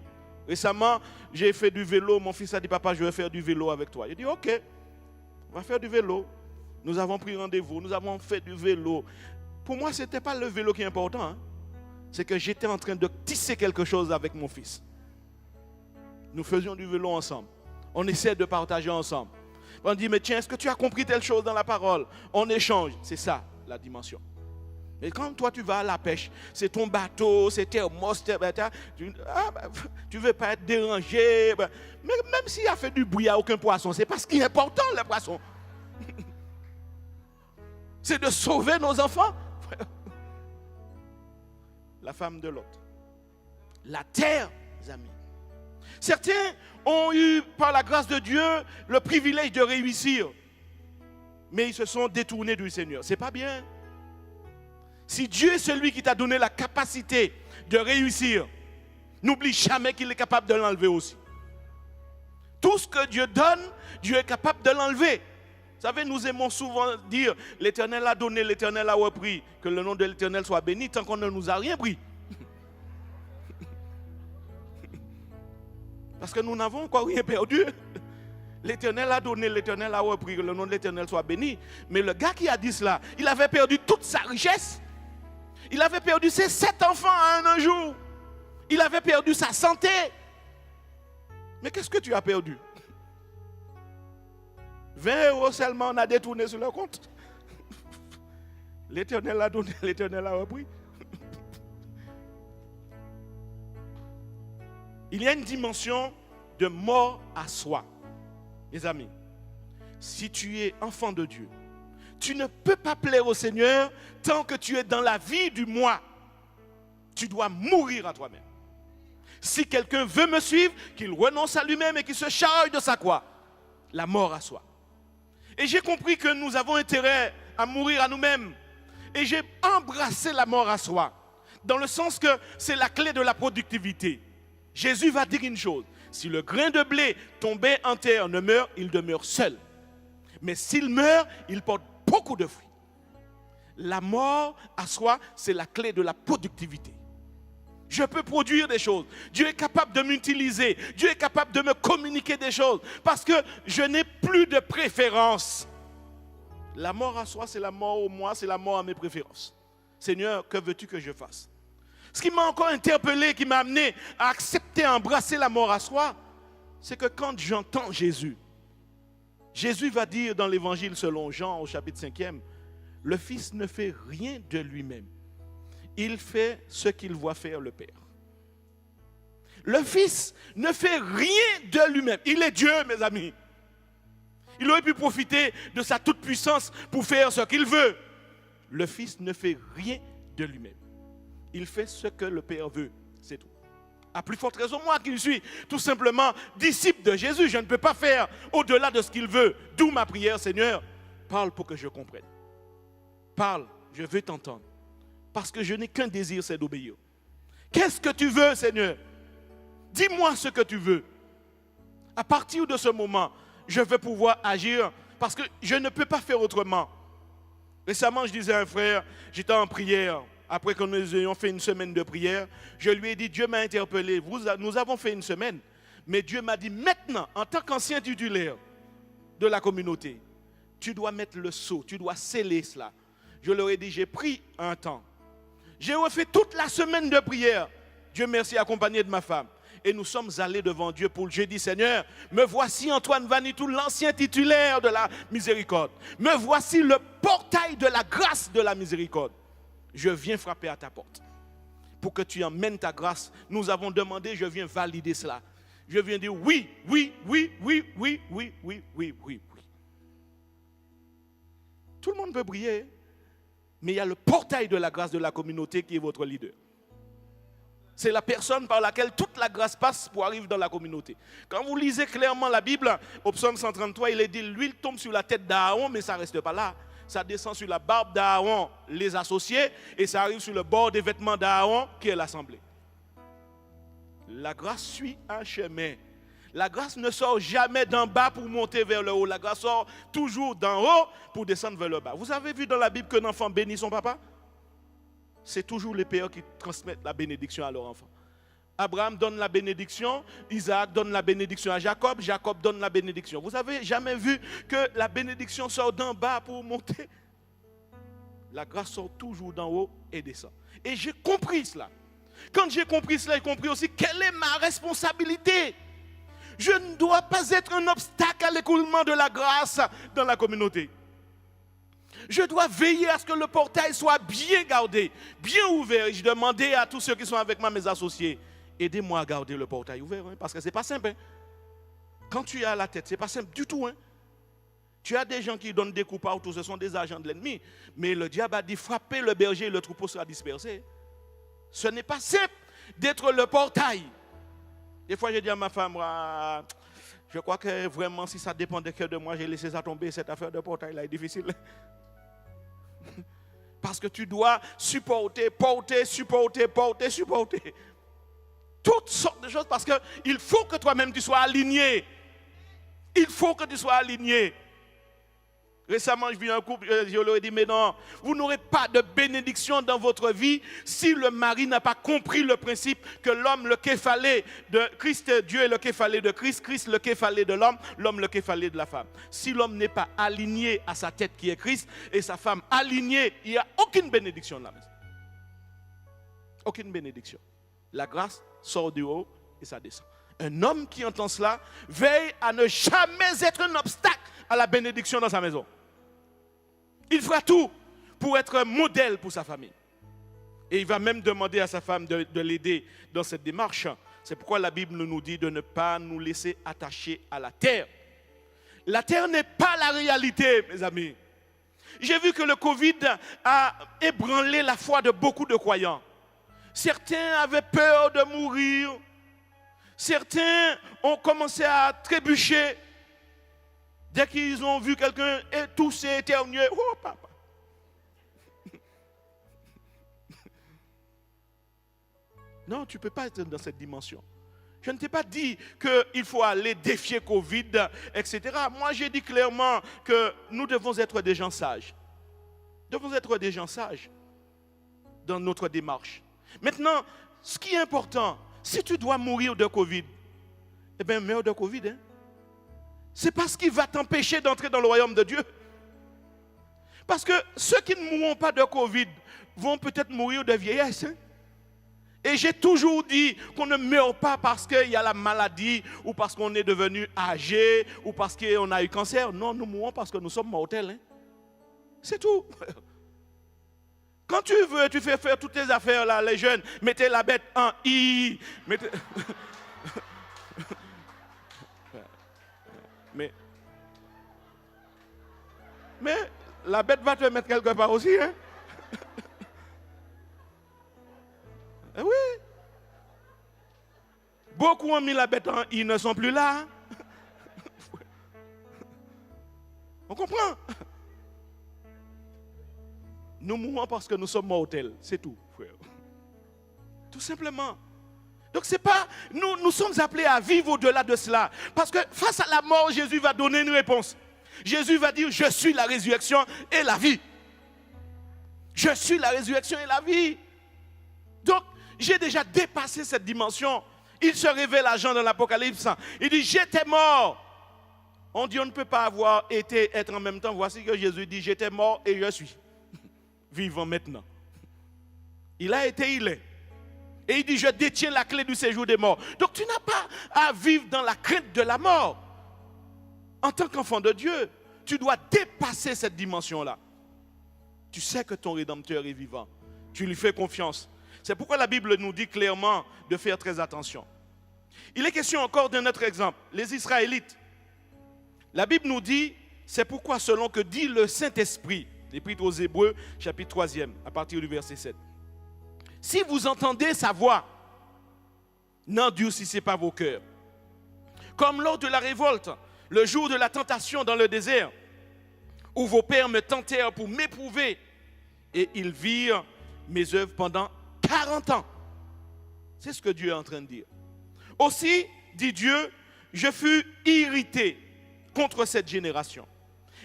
Récemment, j'ai fait du vélo. Mon fils a dit, papa, je vais faire du vélo avec toi. J'ai dit, ok, on va faire du vélo. Nous avons pris rendez-vous, nous avons fait du vélo. Pour moi, ce n'était pas le vélo qui est important. Hein. C'est que j'étais en train de tisser quelque chose avec mon fils. Nous faisions du vélo ensemble. On essaie de partager ensemble. On dit, mais tiens, est-ce que tu as compris telle chose dans la parole? On échange. C'est ça, la dimension. Mais quand toi, tu vas à la pêche, c'est ton bateau, c'est thermos, tu ne veux pas être dérangé. Mais même s'il a fait du bruit à aucun poisson, c'est parce qu'il est important, le poisson. C'est de sauver nos enfants. La femme de Lot. La terre, les amis. Certains ont eu, par la grâce de Dieu, le privilège de réussir. Mais ils se sont détournés du Seigneur. Ce n'est pas bien. Si Dieu est celui qui t'a donné la capacité de réussir, n'oublie jamais qu'il est capable de l'enlever aussi. Tout ce que Dieu donne, Dieu est capable de l'enlever. Vous savez, nous aimons souvent dire, l'Éternel a donné, l'Éternel a repris, que le nom de l'Éternel soit béni tant qu'on ne nous a rien pris. Parce que nous n'avons encore rien perdu. L'Éternel a donné, l'Éternel a repris, que le nom de l'Éternel soit béni. Mais le gars qui a dit cela, il avait perdu toute sa richesse. Il avait perdu ses 7 enfants en un jour. Il avait perdu sa santé. Mais qu'est-ce que tu as perdu? 20 € seulement on a détourné sur le compte. L'Éternel a donné, l'Éternel a repris. Il y a une dimension de mort à soi. Mes amis, si tu es enfant de Dieu, tu ne peux pas plaire au Seigneur tant que tu es dans la vie du moi. Tu dois mourir à toi-même. Si quelqu'un veut me suivre, qu'il renonce à lui-même et qu'il se charge de sa croix. La mort à soi. Et j'ai compris que nous avons intérêt à mourir à nous-mêmes. Et j'ai embrassé la mort à soi. Dans le sens que c'est la clé de la productivité. Jésus va dire une chose. Si le grain de blé tombé en terre ne meurt, il demeure seul. Mais s'il meurt, il porte beaucoup de fruits. La mort à soi, c'est la clé de la productivité. Je peux produire des choses. Dieu est capable de m'utiliser. Dieu est capable de me communiquer des choses. Parce que je n'ai plus de préférence. La mort à soi, c'est la mort au moi, c'est la mort à mes préférences. Seigneur, que veux-tu que je fasse? Ce qui m'a encore interpellé, qui m'a amené à accepter, à embrasser la mort à soi, c'est que quand j'entends Jésus, Jésus va dire dans l'évangile selon Jean au chapitre 5e, le Fils ne fait rien de lui-même. Il fait ce qu'il voit faire le Père. Le Fils ne fait rien de lui-même. Il est Dieu, mes amis. Il aurait pu profiter de sa toute-puissance pour faire ce qu'il veut. Le Fils ne fait rien de lui-même. Il fait ce que le Père veut, c'est tout. À plus forte raison, moi qui suis tout simplement disciple de Jésus, je ne peux pas faire au-delà de ce qu'il veut. D'où ma prière, Seigneur, parle pour que je comprenne. Parle, je veux t'entendre. Parce que je n'ai qu'un désir, c'est d'obéir. Qu'est-ce que tu veux, Seigneur? Dis-moi ce que tu veux. À partir de ce moment, je vais pouvoir agir parce que je ne peux pas faire autrement. Récemment, je disais à un frère, j'étais en prière. Après que nous ayons fait une semaine de prière, je lui ai dit, Dieu m'a interpellé. Nous avons fait une semaine, mais Dieu m'a dit, maintenant, en tant qu'ancien titulaire de la communauté, tu dois mettre le sceau, tu dois sceller cela. Je leur ai dit, j'ai pris un temps. J'ai refait toute la semaine de prière. Dieu merci, accompagné de ma femme. Et nous sommes allés devant Dieu pour le jeudi. Seigneur, me voici Antoine Vanitou, l'ancien titulaire de la miséricorde. Me voici le portail de la grâce de la miséricorde. Je viens frapper à ta porte pour que tu emmènes ta grâce. Nous avons demandé, je viens valider cela. Je viens dire oui, oui, oui, oui, oui, oui, oui, oui, oui, oui. Tout le monde peut prier, mais il y a le portail de la grâce de la communauté qui est votre leader. C'est la personne par laquelle toute la grâce passe pour arriver dans la communauté. Quand vous lisez clairement la Bible, au psaume 133, il est dit, l'huile tombe sur la tête d'Aaron, mais ça ne reste pas là. Ça descend sur la barbe d'Aaron, les associés, et ça arrive sur le bord des vêtements d'Aaron, qui est l'assemblée. La grâce suit un chemin. La grâce ne sort jamais d'en bas pour monter vers le haut. La grâce sort toujours d'en haut pour descendre vers le bas. Vous avez vu dans la Bible qu'un enfant bénit son papa? c'est toujours les pères qui transmettent la bénédiction à leurs enfants. Abraham donne la bénédiction, Isaac donne la bénédiction à Jacob, Jacob donne la bénédiction. Vous avez jamais vu que la bénédiction sort d'en bas pour monter? La grâce sort toujours d'en haut et descend. Et j'ai compris cela. Quand j'ai compris cela, j'ai compris aussi quelle est ma responsabilité. Je ne dois pas être un obstacle à l'écoulement de la grâce dans la communauté. Je dois veiller à ce que le portail soit bien gardé, bien ouvert. Et je demandais à tous ceux qui sont avec moi, mes associés, aidez-moi à garder le portail ouvert, hein, parce que ce n'est pas simple. Hein. Quand tu as la tête, ce n'est pas simple du tout. Hein. Tu as des gens qui donnent des coups partout, ce sont des agents de l'ennemi. Mais le diable a dit, frappez le berger et le troupeau sera dispersé. Ce n'est pas simple d'être le portail. Des fois, je dis à ma femme, ah, je crois que vraiment, si ça dépendait que de moi, j'ai laissé ça tomber. Cette affaire de portail-là est difficile. Parce que tu dois supporter. Toutes sortes de choses, parce qu'il faut que toi-même tu sois aligné. Il faut que tu sois aligné. Récemment, je vis un couple, je leur ai dit, mais non, vous n'aurez pas de bénédiction dans votre vie si le mari n'a pas compris le principe que l'homme, le képhalé de Christ, Dieu est le képhalé de Christ, Christ le képhalé de l'homme, l'homme le képhalé de la femme. Si l'homme n'est pas aligné à sa tête qui est Christ et sa femme alignée, il n'y a aucune bénédiction dans la maison. Aucune bénédiction. La grâce sort du haut et ça descend. Un homme qui entend cela veille à ne jamais être un obstacle à la bénédiction dans sa maison. Il fera tout pour être un modèle pour sa famille. Et il va même demander à sa femme de l'aider dans cette démarche. C'est pourquoi la Bible nous dit de ne pas nous laisser attacher à la terre. La terre n'est pas la réalité, mes amis. J'ai vu que le Covid a ébranlé la foi de beaucoup de croyants. Certains avaient peur de mourir. Certains ont commencé à trébucher. Dès qu'ils ont vu quelqu'un et tous s'est éternué. Oh papa. Non, tu ne peux pas être dans cette dimension. Je ne t'ai pas dit qu'il faut aller défier Covid, etc. Moi, j'ai dit clairement que nous devons être des gens sages. Nous devons être des gens sages dans notre démarche. Maintenant, ce qui est important, si tu dois mourir de Covid, eh bien, meurs de Covid. Hein? C'est pas ce qui va t'empêcher d'entrer dans le royaume de Dieu. Parce que ceux qui ne mourront pas de Covid vont peut-être mourir de vieillesse. Hein? Et j'ai toujours dit qu'on ne meurt pas parce qu'il y a la maladie ou parce qu'on est devenu âgé ou parce qu'on a eu cancer. Non, nous mourons parce que nous sommes mortels. Hein? C'est tout. Quand tu veux, tu fais faire toutes tes affaires là, les jeunes, mettez la bête en I. Mettez... Mais la bête va te mettre quelque part aussi. Hein? Eh oui. Beaucoup ont mis la bête en I, ils ne sont plus là. On comprend? Nous mourons parce que nous sommes mortels. C'est tout, frère. Tout simplement. Donc c'est pas, nous sommes appelés à vivre au-delà de cela. Parce que face à la mort, Jésus va donner une réponse. Jésus va dire, je suis la résurrection et la vie. Je suis la résurrection et la vie. Donc, j'ai déjà dépassé cette dimension. Il se révèle à Jean dans l'Apocalypse. Il dit, j'étais mort. On dit, on ne peut pas être en même temps. Voici que Jésus dit, j'étais mort et je suis vivant maintenant. Il a été, il est. Et il dit, je détiens la clé du séjour des morts. Donc tu n'as pas à vivre dans la crainte de la mort. En tant qu'enfant de Dieu, tu dois dépasser cette dimension-là. Tu sais que ton Rédempteur est vivant. Tu lui fais confiance. C'est pourquoi la Bible nous dit clairement de faire très attention. Il est question encore d'un autre exemple. Les Israélites. La Bible nous dit, c'est pourquoi selon que dit le Saint-Esprit, l'Épître aux Hébreux, chapitre 3, à partir du verset 7. Si vous entendez sa voix, n'endurcissez pas vos cœurs. Comme lors de la révolte, le jour de la tentation dans le désert, où vos pères me tentèrent pour m'éprouver, et ils virent mes œuvres pendant 40 ans. C'est ce que Dieu est en train de dire. Aussi, dit Dieu, je fus irrité contre cette génération.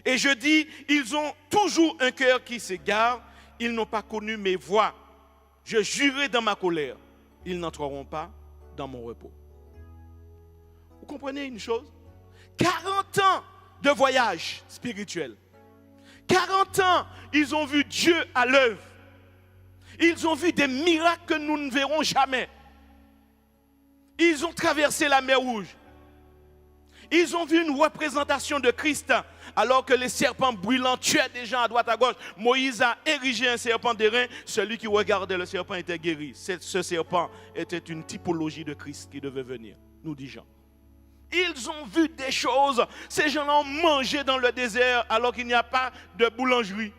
Et je dis, ils ont toujours un cœur qui s'égare, ils n'ont pas connu mes voies. Je jurai dans ma colère, ils n'entreront pas dans mon repos. Vous comprenez une chose? 40 ans de voyage spirituel. 40 ans, ils ont vu Dieu à l'œuvre. Ils ont vu des miracles que nous ne verrons jamais. Ils ont traversé la mer Rouge. Ils ont vu une représentation de Christ alors que les serpents brûlants tuaient des gens à droite à gauche. Moïse a érigé un serpent d'airain. Celui qui regardait le serpent était guéri. Ce serpent était une typologie de Christ qui devait venir, nous dit Jean. Ils ont vu des choses. Ces gens-là ont mangé dans le désert alors qu'il n'y a pas de boulangerie.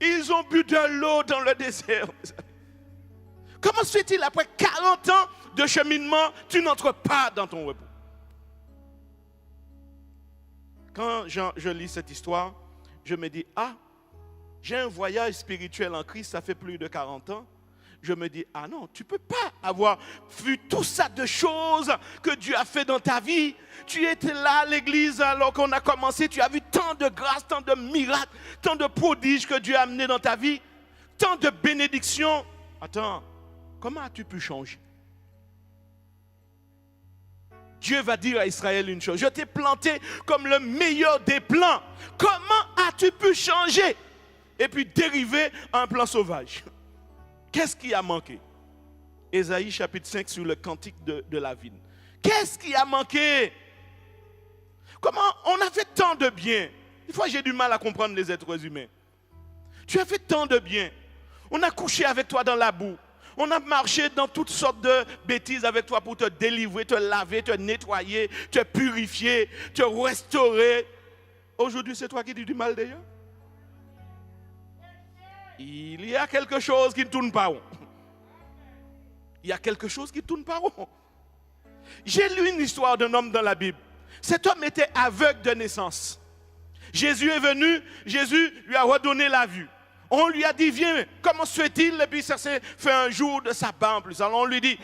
Ils ont bu de l'eau dans le désert. Comment se fait-il après 40 ans de cheminement, tu n'entres pas dans ton repos? Quand je lis cette histoire, je me dis, j'ai un voyage spirituel en Christ, ça fait plus de 40 ans. Je me dis, non, tu ne peux pas avoir vu tout ça de choses que Dieu a fait dans ta vie. Tu étais là à l'église alors qu'on a commencé, tu as vu tant de grâces, tant de miracles, tant de prodiges que Dieu a amenés dans ta vie, tant de bénédictions. Attends, comment as-tu pu changer? Dieu va dire à Israël une chose, je t'ai planté comme le meilleur des plants. Comment as-tu pu changer et puis dériver à un plan sauvage? Qu'est-ce qui a manqué? Ésaïe chapitre 5 sur le cantique de la vigne. Qu'est-ce qui a manqué? Comment on a fait tant de bien? Des fois j'ai du mal à comprendre les êtres humains. Tu as fait tant de bien. On a couché avec toi dans la boue. On a marché dans toutes sortes de bêtises avec toi pour te délivrer, te laver, te nettoyer, te purifier, te restaurer. Aujourd'hui, c'est toi qui dis du mal d'ailleurs. Il y a quelque chose qui ne tourne pas rond. Il y a quelque chose qui ne tourne pas rond. J'ai lu une histoire d'un homme dans la Bible. Cet homme était aveugle de naissance. Jésus est venu, Jésus lui a redonné la vue. On lui a dit, viens, comment se fait-il? Et puis ça s'est fait un jour de sabbat en plus. Alors on lui dit,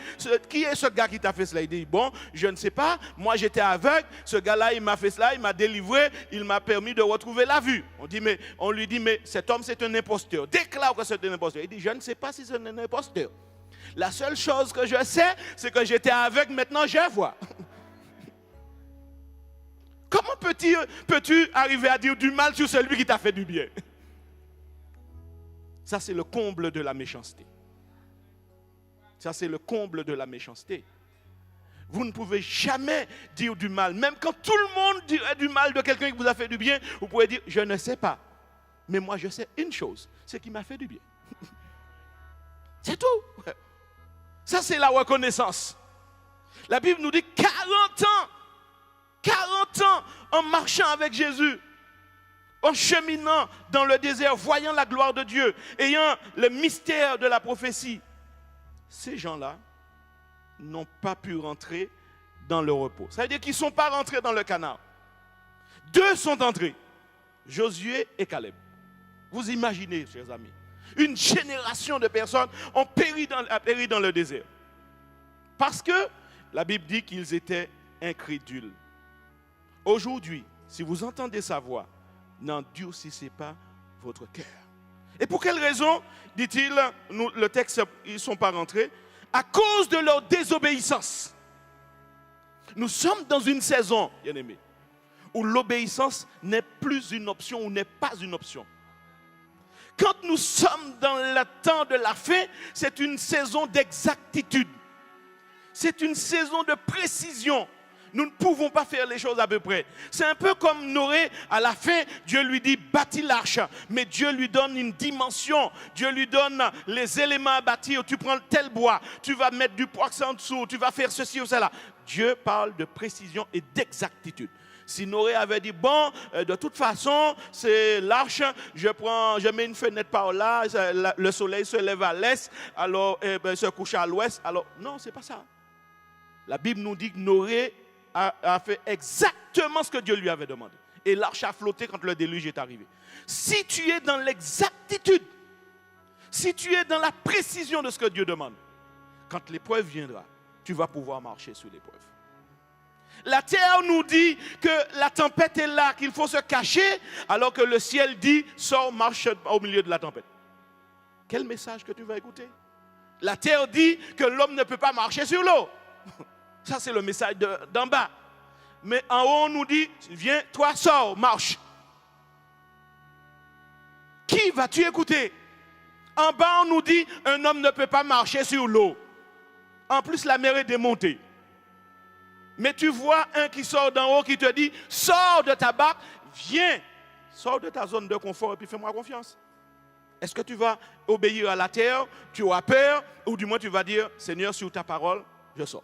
qui est ce gars qui t'a fait cela? Il dit, bon, je ne sais pas, moi j'étais aveugle, ce gars-là il m'a fait cela, il m'a délivré, il m'a permis de retrouver la vue. On lui dit, mais cet homme c'est un imposteur. Déclare que c'est un imposteur. Il dit, je ne sais pas si c'est un imposteur. La seule chose que je sais, c'est que j'étais aveugle, maintenant je vois. Comment peux-tu arriver à dire du mal sur celui qui t'a fait du bien? Ça, c'est le comble de la méchanceté. Ça, c'est le comble de la méchanceté. Vous ne pouvez jamais dire du mal. Même quand tout le monde dirait du mal de quelqu'un qui vous a fait du bien, vous pouvez dire, je ne sais pas. Mais moi, je sais une chose, c'est qu'il m'a fait du bien. C'est tout. Ça, c'est la reconnaissance. La Bible nous dit 40 ans en marchant avec Jésus, en cheminant dans le désert, voyant la gloire de Dieu, ayant le mystère de la prophétie. Ces gens-là n'ont pas pu rentrer dans le repos. Ça veut dire qu'ils ne sont pas rentrés dans le Canaan. 2 sont entrés, Josué et Caleb. Vous imaginez, chers amis, une génération de personnes ont péri dans le désert. Parce que la Bible dit qu'ils étaient incrédules. Aujourd'hui, si vous entendez sa voix, n'endurcissez pas votre cœur. Et pour quelle raison, dit-il, le texte, ils ne sont pas rentrés? À cause de leur désobéissance. Nous sommes dans une saison, bien aimé, où l'obéissance n'est plus une option ou n'est pas une option. Quand nous sommes dans le temps de la fin, c'est une saison d'exactitude. C'est une saison de précision. Nous ne pouvons pas faire les choses à peu près. C'est un peu comme Noé, à la fin, Dieu lui dit bâtis l'arche, mais Dieu lui donne une dimension, Dieu lui donne les éléments à bâtir. Tu prends tel bois, tu vas mettre du poisson en dessous, tu vas faire ceci ou cela. Dieu parle de précision et d'exactitude. Si Noé avait dit, bon, de toute façon, c'est l'arche, je mets une fenêtre par là, le soleil se lève à l'est, alors se couche à l'ouest. Alors, non, ce n'est pas ça. La Bible nous dit que Noé a fait exactement ce que Dieu lui avait demandé. Et l'arche a flotté quand le déluge est arrivé. Si tu es dans l'exactitude, si tu es dans la précision de ce que Dieu demande, quand l'épreuve viendra, tu vas pouvoir marcher sur l'épreuve. La terre nous dit que la tempête est là, qu'il faut se cacher, alors que le ciel dit, sors, marche au milieu de la tempête. quel message que tu vas écouter? La terre dit que l'homme ne peut pas marcher sur l'eau. Ça, c'est le message d'en bas. Mais en haut, on nous dit, viens, toi, sors, marche. Qui vas-tu écouter? En bas, on nous dit, un homme ne peut pas marcher sur l'eau. En plus, la mer est démontée. Mais tu vois un qui sort d'en haut qui te dit, sors de ta barque, viens, sors de ta zone de confort et puis fais-moi confiance. Est-ce que tu vas obéir à la terre? Tu as peur? Ou du moins tu vas dire, Seigneur, sur ta parole, je sors.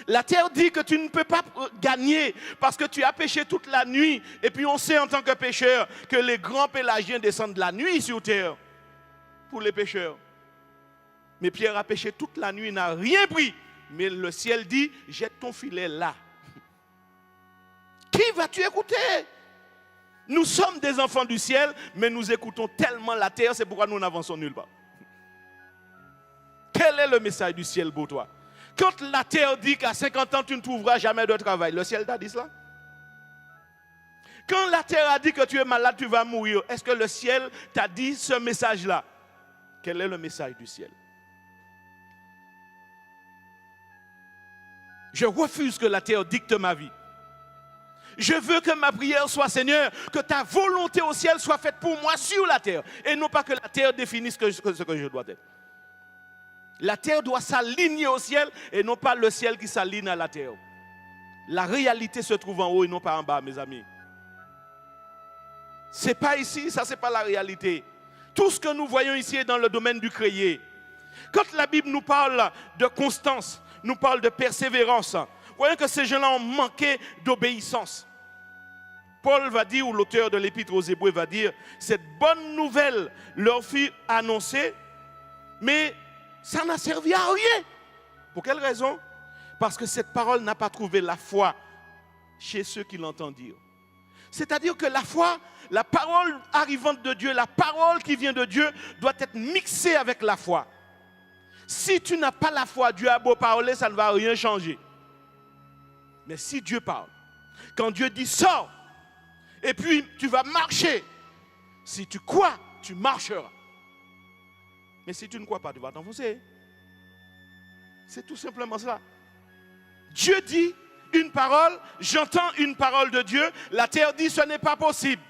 La terre dit que tu ne peux pas gagner parce que tu as péché toute la nuit. Et puis on sait en tant que pécheur que les grands pélagiens descendent la nuit sur terre pour les pécheurs. Mais Pierre a péché toute la nuit, il n'a rien pris. Mais le ciel dit, jette ton filet là. Qui vas-tu écouter? Nous sommes des enfants du ciel, mais nous écoutons tellement la terre, c'est pourquoi nous n'avançons nulle part. Quel est le message du ciel pour toi? Quand la terre dit qu'à 50 ans, tu ne trouveras jamais de travail, le ciel t'a dit cela? Quand la terre a dit que tu es malade, tu vas mourir, est-ce que le ciel t'a dit ce message-là? Quel est le message du ciel? Je refuse que la terre dicte ma vie. Je veux que ma prière soit, Seigneur, que ta volonté au ciel soit faite pour moi sur la terre. Et non pas que la terre définisse ce que je dois être. La terre doit s'aligner au ciel et non pas le ciel qui s'aligne à la terre. La réalité se trouve en haut et non pas en bas, mes amis. Ce n'est pas ici, ça c'est pas la réalité. Tout ce que nous voyons ici est dans le domaine du créé. Quand la Bible nous parle de constance, nous parle de persévérance, voyez que ces gens-là ont manqué d'obéissance. Paul va dire, ou l'auteur de l'épître aux Hébreux va dire, cette bonne nouvelle leur fut annoncée, mais ça n'a servi à rien. Pour quelle raison? Parce que cette parole n'a pas trouvé la foi chez ceux qui l'entendent dire. C'est-à-dire que la foi, la parole arrivante de Dieu, la parole qui vient de Dieu, doit être mixée avec la foi. Si tu n'as pas la foi, Dieu a beau parler, ça ne va rien changer. Mais si Dieu parle, quand Dieu dit sors, et puis tu vas marcher, si tu crois, tu marcheras. Mais si tu ne crois pas, tu vas t'enfoncer. C'est tout simplement cela. Dieu dit une parole, j'entends une parole de Dieu, la terre dit ce n'est pas possible.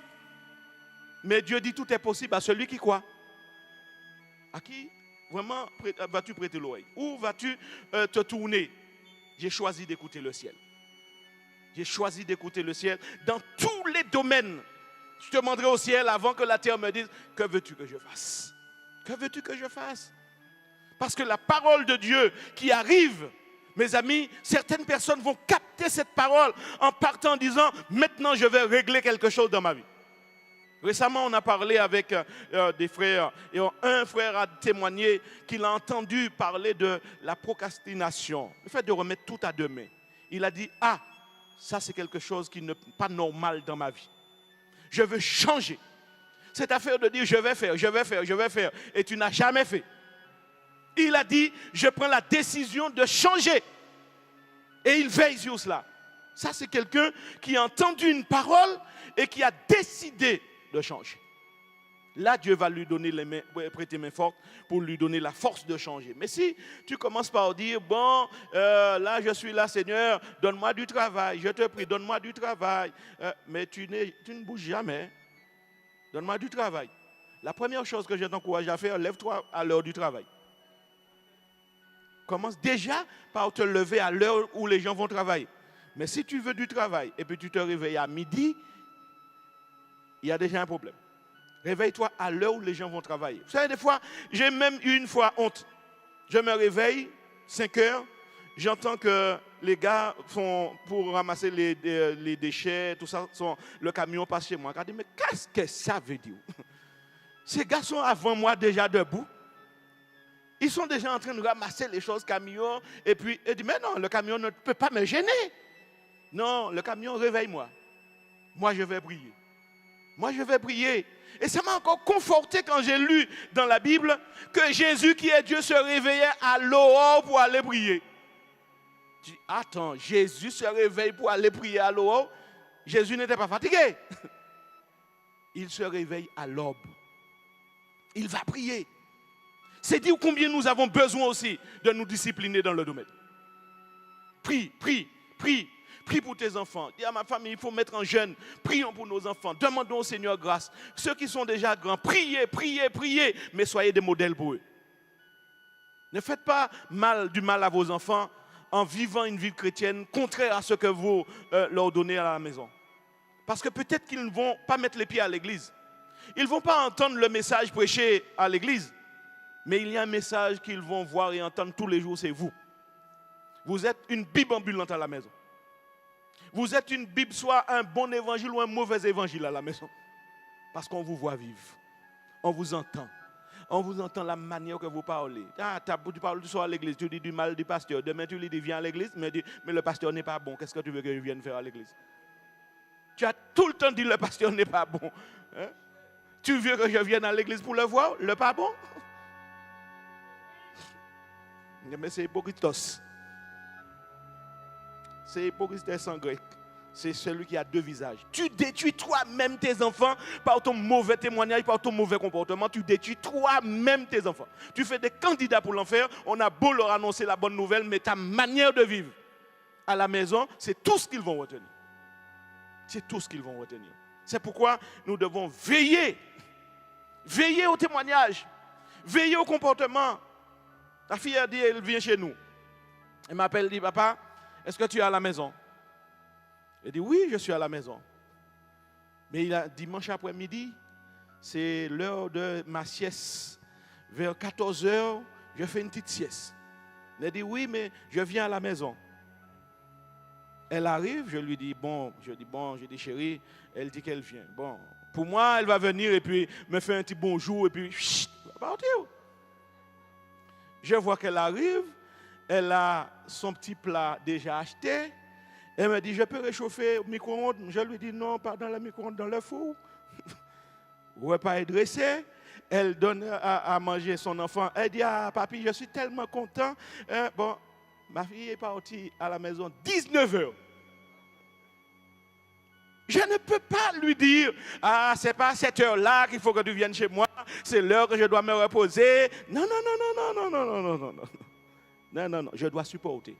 Mais Dieu dit tout est possible à celui qui croit. À qui vraiment vas-tu prêter l'oreille? Où vas-tu te tourner? J'ai choisi d'écouter le ciel. J'ai choisi d'écouter le ciel dans tous les domaines. Je demanderai au ciel avant que la terre me dise, que veux-tu que je fasse? Que veux-tu que je fasse? Parce que la parole de Dieu qui arrive, mes amis, certaines personnes vont capter cette parole en partant en disant, maintenant je vais régler quelque chose dans ma vie. Récemment, on a parlé avec des frères et un frère a témoigné qu'il a entendu parler de la procrastination, le fait de remettre tout à demain. Il a dit, ça c'est quelque chose qui n'est pas normal dans ma vie. Je veux changer. Cette affaire de dire je vais faire, et tu n'as jamais fait. Il a dit, je prends la décision de changer. Et il veille sur cela. Ça c'est quelqu'un qui a entendu une parole et qui a décidé de changer. Là, Dieu va lui donner les mains, prêter main forte pour lui donner la force de changer. Mais si tu commences par dire, bon, là je suis là, Seigneur, donne-moi du travail, je te prie, donne-moi du travail. Mais tu ne bouges jamais. Donne-moi du travail. La première chose que je t'encourage à faire, lève-toi à l'heure du travail. Commence déjà par te lever à l'heure où les gens vont travailler. Mais si tu veux du travail et puis tu te réveilles à midi, il y a déjà un problème. Réveille-toi à l'heure où les gens vont travailler. Vous savez, des fois, j'ai même eu une fois honte. Je me réveille, 5 heures, j'entends que les gars font pour ramasser les déchets, tout ça, le camion passe chez moi. Je dis, mais qu'est-ce que ça veut dire? Ces gars sont avant moi déjà debout. Ils sont déjà en train de ramasser les choses camion. Et puis, il dit, mais non, le camion ne peut pas me gêner. Non, le camion, réveille-moi. Moi, je vais prier. Moi, je vais prier. Et ça m'a encore conforté quand j'ai lu dans la Bible que Jésus, qui est Dieu, se réveillait à l'aurore pour aller prier. Tu dis, attends, Jésus se réveille pour aller prier à l'aurore. Jésus n'était pas fatigué. Il se réveille à l'aube. Il va prier. C'est dire combien nous avons besoin aussi de nous discipliner dans le domaine. Prie, prie, prie. Prie pour tes enfants. Dis à ma famille, il faut mettre en jeûne. Prions pour nos enfants. Demandons au Seigneur grâce. Ceux qui sont déjà grands, priez, priez, priez. Mais soyez des modèles pour eux. Ne faites pas du mal à vos enfants en vivant une vie chrétienne contraire à ce que vous leur donnez à la maison. Parce que peut-être qu'ils ne vont pas mettre les pieds à l'église. Ils ne vont pas entendre le message prêché à l'église. Mais il y a un message qu'ils vont voir et entendre tous les jours, c'est vous. Vous êtes une Bible ambulante à la maison. Vous êtes une Bible, soit un bon évangile ou un mauvais évangile à la maison. Parce qu'on vous voit vivre. On vous entend. On vous entend la manière que vous parlez. Tu parles du soir à l'église, tu dis du mal du pasteur. Demain, tu lui dis, viens à l'église, mais le pasteur n'est pas bon. Qu'est-ce que tu veux que je vienne faire à l'église? Tu as tout le temps dit, le pasteur n'est pas bon. Hein? Tu veux que je vienne à l'église pour le voir? Le pas bon? Mais c'est hypocritos. C'est hypocrite en grec. C'est celui qui a deux visages. Tu détruis toi-même tes enfants par ton mauvais témoignage, par ton mauvais comportement. Tu détruis toi-même tes enfants. Tu fais des candidats pour l'enfer. On a beau leur annoncer la bonne nouvelle, mais ta manière de vivre à la maison, c'est tout ce qu'ils vont retenir. C'est tout ce qu'ils vont retenir. C'est pourquoi nous devons veiller. Veiller au témoignage. Veiller au comportement. Ta fille a dit, elle vient chez nous. Elle m'appelle, dit, papa, est-ce que tu es à la maison? Elle dit, oui, je suis à la maison. Mais dimanche après-midi, c'est l'heure de ma sieste. Vers 14h, je fais une petite sieste. Elle dit, oui, mais je viens à la maison. Elle arrive, je lui dis, je dis, chérie, elle dit qu'elle vient. Bon, pour moi, elle va venir et puis me faire un petit bonjour et puis, chut, elle va partir. Je vois qu'elle arrive, elle a son petit plat déjà acheté. Elle me dit, je peux réchauffer au micro-ondes? Je lui dis, non, pas dans le micro-ondes, dans le four. Le repas est dressé. Elle donne à manger son enfant. Elle dit, ah, papi, je suis tellement content. Bon, ma fille est partie à la maison 19h. Je ne peux pas lui dire, ah, c'est pas à cette heure-là qu'il faut que tu viennes chez moi. C'est l'heure que je dois me reposer. Non, non, non, non, non, non, non, non, non, non. Non, non, non, je dois supporter.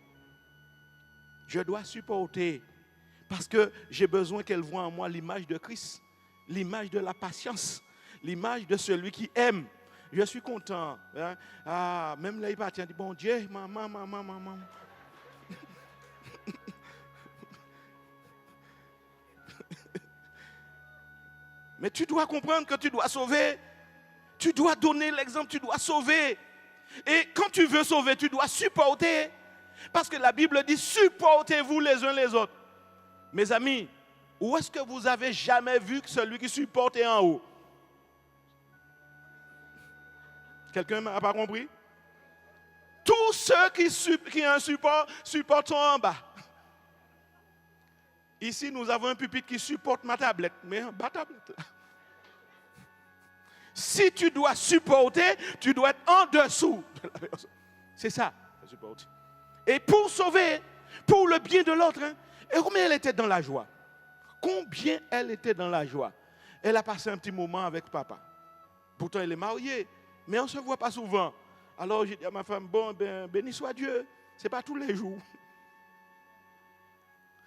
Je dois supporter parce que j'ai besoin qu'elle voie en moi l'image de Christ, l'image de la patience, l'image de celui qui aime. Je suis content. Hein? Ah, même là, il partit, il dit, bon Dieu, maman, maman, maman. Mais tu dois comprendre que tu dois sauver. Tu dois donner l'exemple, tu dois sauver. Et quand tu veux sauver, tu dois supporter. Parce que la Bible dit, supportez-vous les uns les autres. Mes amis, où est-ce que vous avez jamais vu que celui qui supporte est en haut? Quelqu'un n'a pas compris? Tous ceux qui ont un support, supportent en bas. Ici, nous avons un pupitre qui supporte ma tablette. Mais en bas tablette. Si tu dois supporter, tu dois être en dessous. C'est ça, supporter. Et pour sauver, pour le bien de l'autre. Hein, et combien elle était dans la joie? Combien elle était dans la joie? Elle a passé un petit moment avec papa. Pourtant, elle est mariée. Mais on ne se voit pas souvent. Alors, j'ai dit à ma femme, bon, ben, béni soit Dieu. Ce n'est pas tous les jours.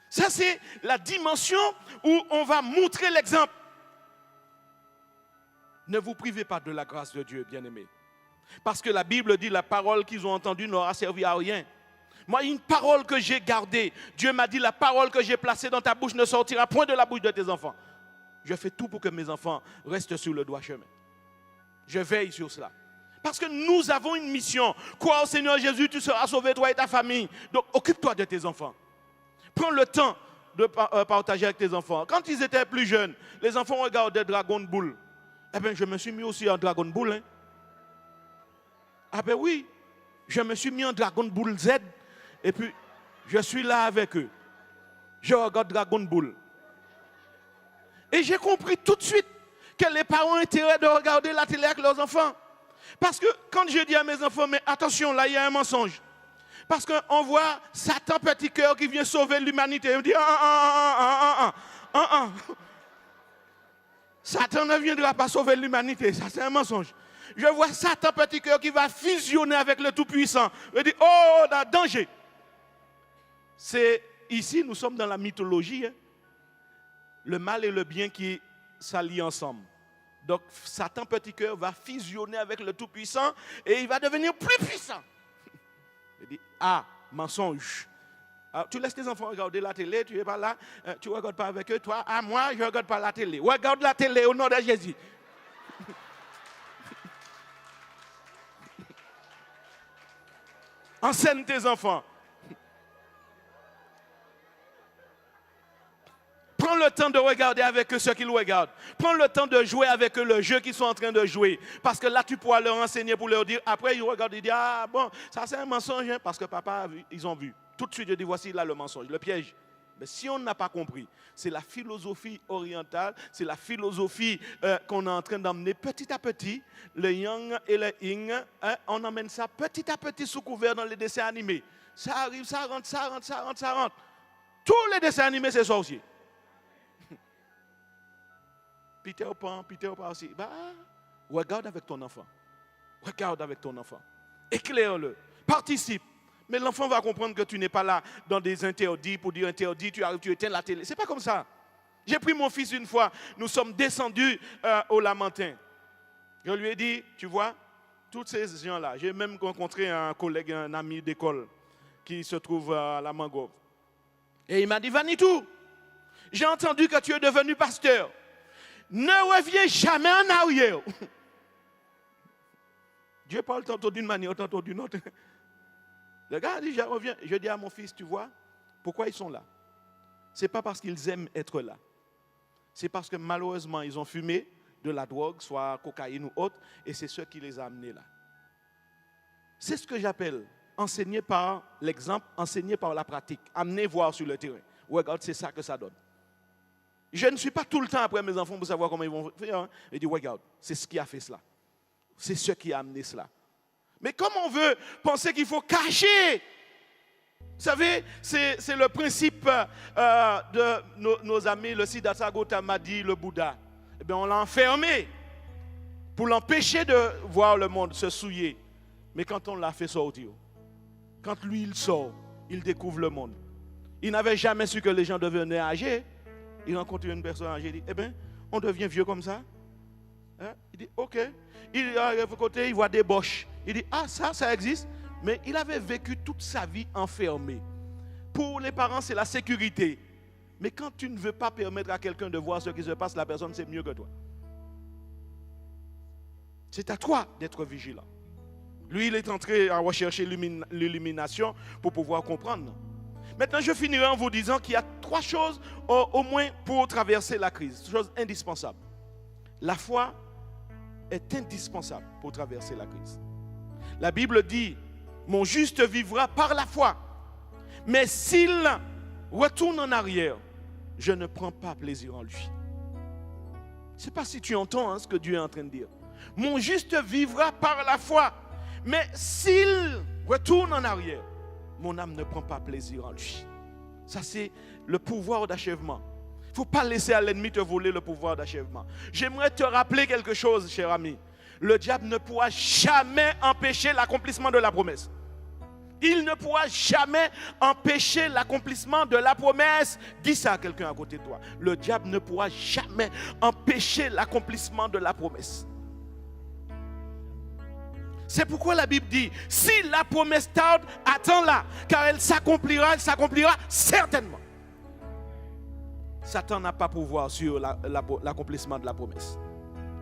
Ça, c'est la dimension où on va montrer l'exemple. Ne vous privez pas de la grâce de Dieu, bien-aimés. Parce que la Bible dit, la parole qu'ils ont entendue n'aura servi à rien. Moi, une parole que j'ai gardée, Dieu m'a dit, la parole que j'ai placée dans ta bouche ne sortira point de la bouche de tes enfants. Je fais tout pour que mes enfants restent sur le droit chemin. Je veille sur cela. Parce que nous avons une mission. Crois au Seigneur Jésus, tu seras sauvé, toi et ta famille. Donc, occupe-toi de tes enfants. Prends le temps de partager avec tes enfants. Quand ils étaient plus jeunes, les enfants regardaient Dragon Ball. Eh bien, je me suis mis aussi en Dragon Ball. Hein. Ah ben oui, je me suis mis en Dragon Ball Z. Et puis, je suis là avec eux. Je regarde Dragon Ball. Et j'ai compris tout de suite que les parents ont intérêt de regarder la télé avec leurs enfants. Parce que quand je dis à mes enfants, mais attention, là, il y a un mensonge. Parce qu'on voit Satan petit cœur qui vient sauver l'humanité. Il me dit, Satan ne viendra pas sauver l'humanité. Ça, c'est un mensonge. Je vois Satan petit cœur qui va fusionner avec le Tout-Puissant. Je dis, oh, danger. Ici, nous sommes dans la mythologie. Hein. Le mal et le bien qui s'allient ensemble. Donc, Satan petit cœur va fusionner avec le Tout-Puissant et il va devenir plus puissant. Il dit, mensonge. Alors, tu laisses tes enfants regarder la télé, tu n'es pas là, tu ne regardes pas avec eux. Toi, moi, je ne regarde pas la télé. Regarde la télé au nom de Jésus. Enseigne tes enfants. Prends le temps de regarder avec eux ce qu'ils regardent. Prends le temps de jouer avec eux le jeu qu'ils sont en train de jouer. Parce que là, tu pourras leur enseigner pour leur dire. Après, ils regardent et disent, bon, ça c'est un mensonge. Hein, parce que papa, ils ont vu. Tout de suite, je dis, voici là le mensonge, le piège. Mais si on n'a pas compris, c'est la philosophie orientale, c'est la philosophie qu'on est en train d'emmener petit à petit. Le yang et le yin, hein, on emmène ça petit à petit sous couvert dans les dessins animés. Ça arrive, ça rentre. Tous les dessins animés, c'est sorcier. Peter Pan aussi. Regarde avec ton enfant. Éclaire-le. Participe. Mais l'enfant va comprendre que tu n'es pas là dans des interdits pour dire interdit, tu arrives, tu éteins la télé. C'est pas comme ça. J'ai pris mon fils une fois, nous sommes descendus au Lamentin. Je lui ai dit, tu vois, tous ces gens-là, j'ai même rencontré un collègue, un ami d'école qui se trouve à la Mangrove. Et il m'a dit, Vanitou, j'ai entendu que tu es devenu pasteur. Ne reviens jamais en arrière. Dieu parle tantôt d'une manière, tantôt d'une autre. Le gars dit, je reviens. Je dis à mon fils, tu vois, pourquoi ils sont là? Ce n'est pas parce qu'ils aiment être là. C'est parce que malheureusement, ils ont fumé de la drogue, soit cocaïne ou autre, et c'est ce qui les a amenés là. C'est ce que j'appelle enseigner par l'exemple, enseigner par la pratique. Amener voir sur le terrain. Regarde, c'est ça que ça donne. Je ne suis pas tout le temps après mes enfants pour savoir comment ils vont faire. Je dis, regarde, c'est ce qui a fait cela. C'est ce qui a amené cela. Mais comme on veut penser qu'il faut cacher, vous savez, c'est le principe de nos amis, le Siddhartha Gautama dit, le Bouddha. Eh bien, on l'a enfermé pour l'empêcher de voir le monde se souiller. Mais quand on l'a fait sortir, quand lui il sort, il découvre le monde. Il n'avait jamais su que les gens devenaient âgés. Il rencontre une personne âgée, il dit, eh bien, on devient vieux comme ça. Hein? Il dit, ok. Il arrive à côté, il voit des boches. Il dit, ça existe. Mais il avait vécu toute sa vie enfermé. Pour les parents, c'est la sécurité. Mais quand tu ne veux pas permettre à quelqu'un de voir ce qui se passe, la personne sait mieux que toi. C'est à toi d'être vigilant. Lui, il est entré à rechercher l'illumination pour pouvoir comprendre. Maintenant, je finirai en vous disant qu'il y a 3 choses au moins pour traverser la crise. Choses indispensables. La foi est indispensable pour traverser la crise. La Bible dit, mon juste vivra par la foi. Mais s'il retourne en arrière, je ne prends pas plaisir en lui. Je ne sais pas si tu entends ce que Dieu est en train de dire. Mon juste vivra par la foi. Mais s'il retourne en arrière, mon âme ne prend pas plaisir en lui. Ça, c'est le pouvoir d'achèvement. Il ne faut pas laisser à l'ennemi te voler le pouvoir d'achèvement. J'aimerais te rappeler quelque chose, cher ami. Le diable ne pourra jamais empêcher l'accomplissement de la promesse. Il ne pourra jamais empêcher l'accomplissement de la promesse. Dis ça à quelqu'un à côté de toi. Le diable ne pourra jamais empêcher l'accomplissement de la promesse. C'est pourquoi la Bible dit, si la promesse tarde, attends-la, car elle s'accomplira certainement. Satan n'a pas pouvoir sur l'accomplissement de la promesse.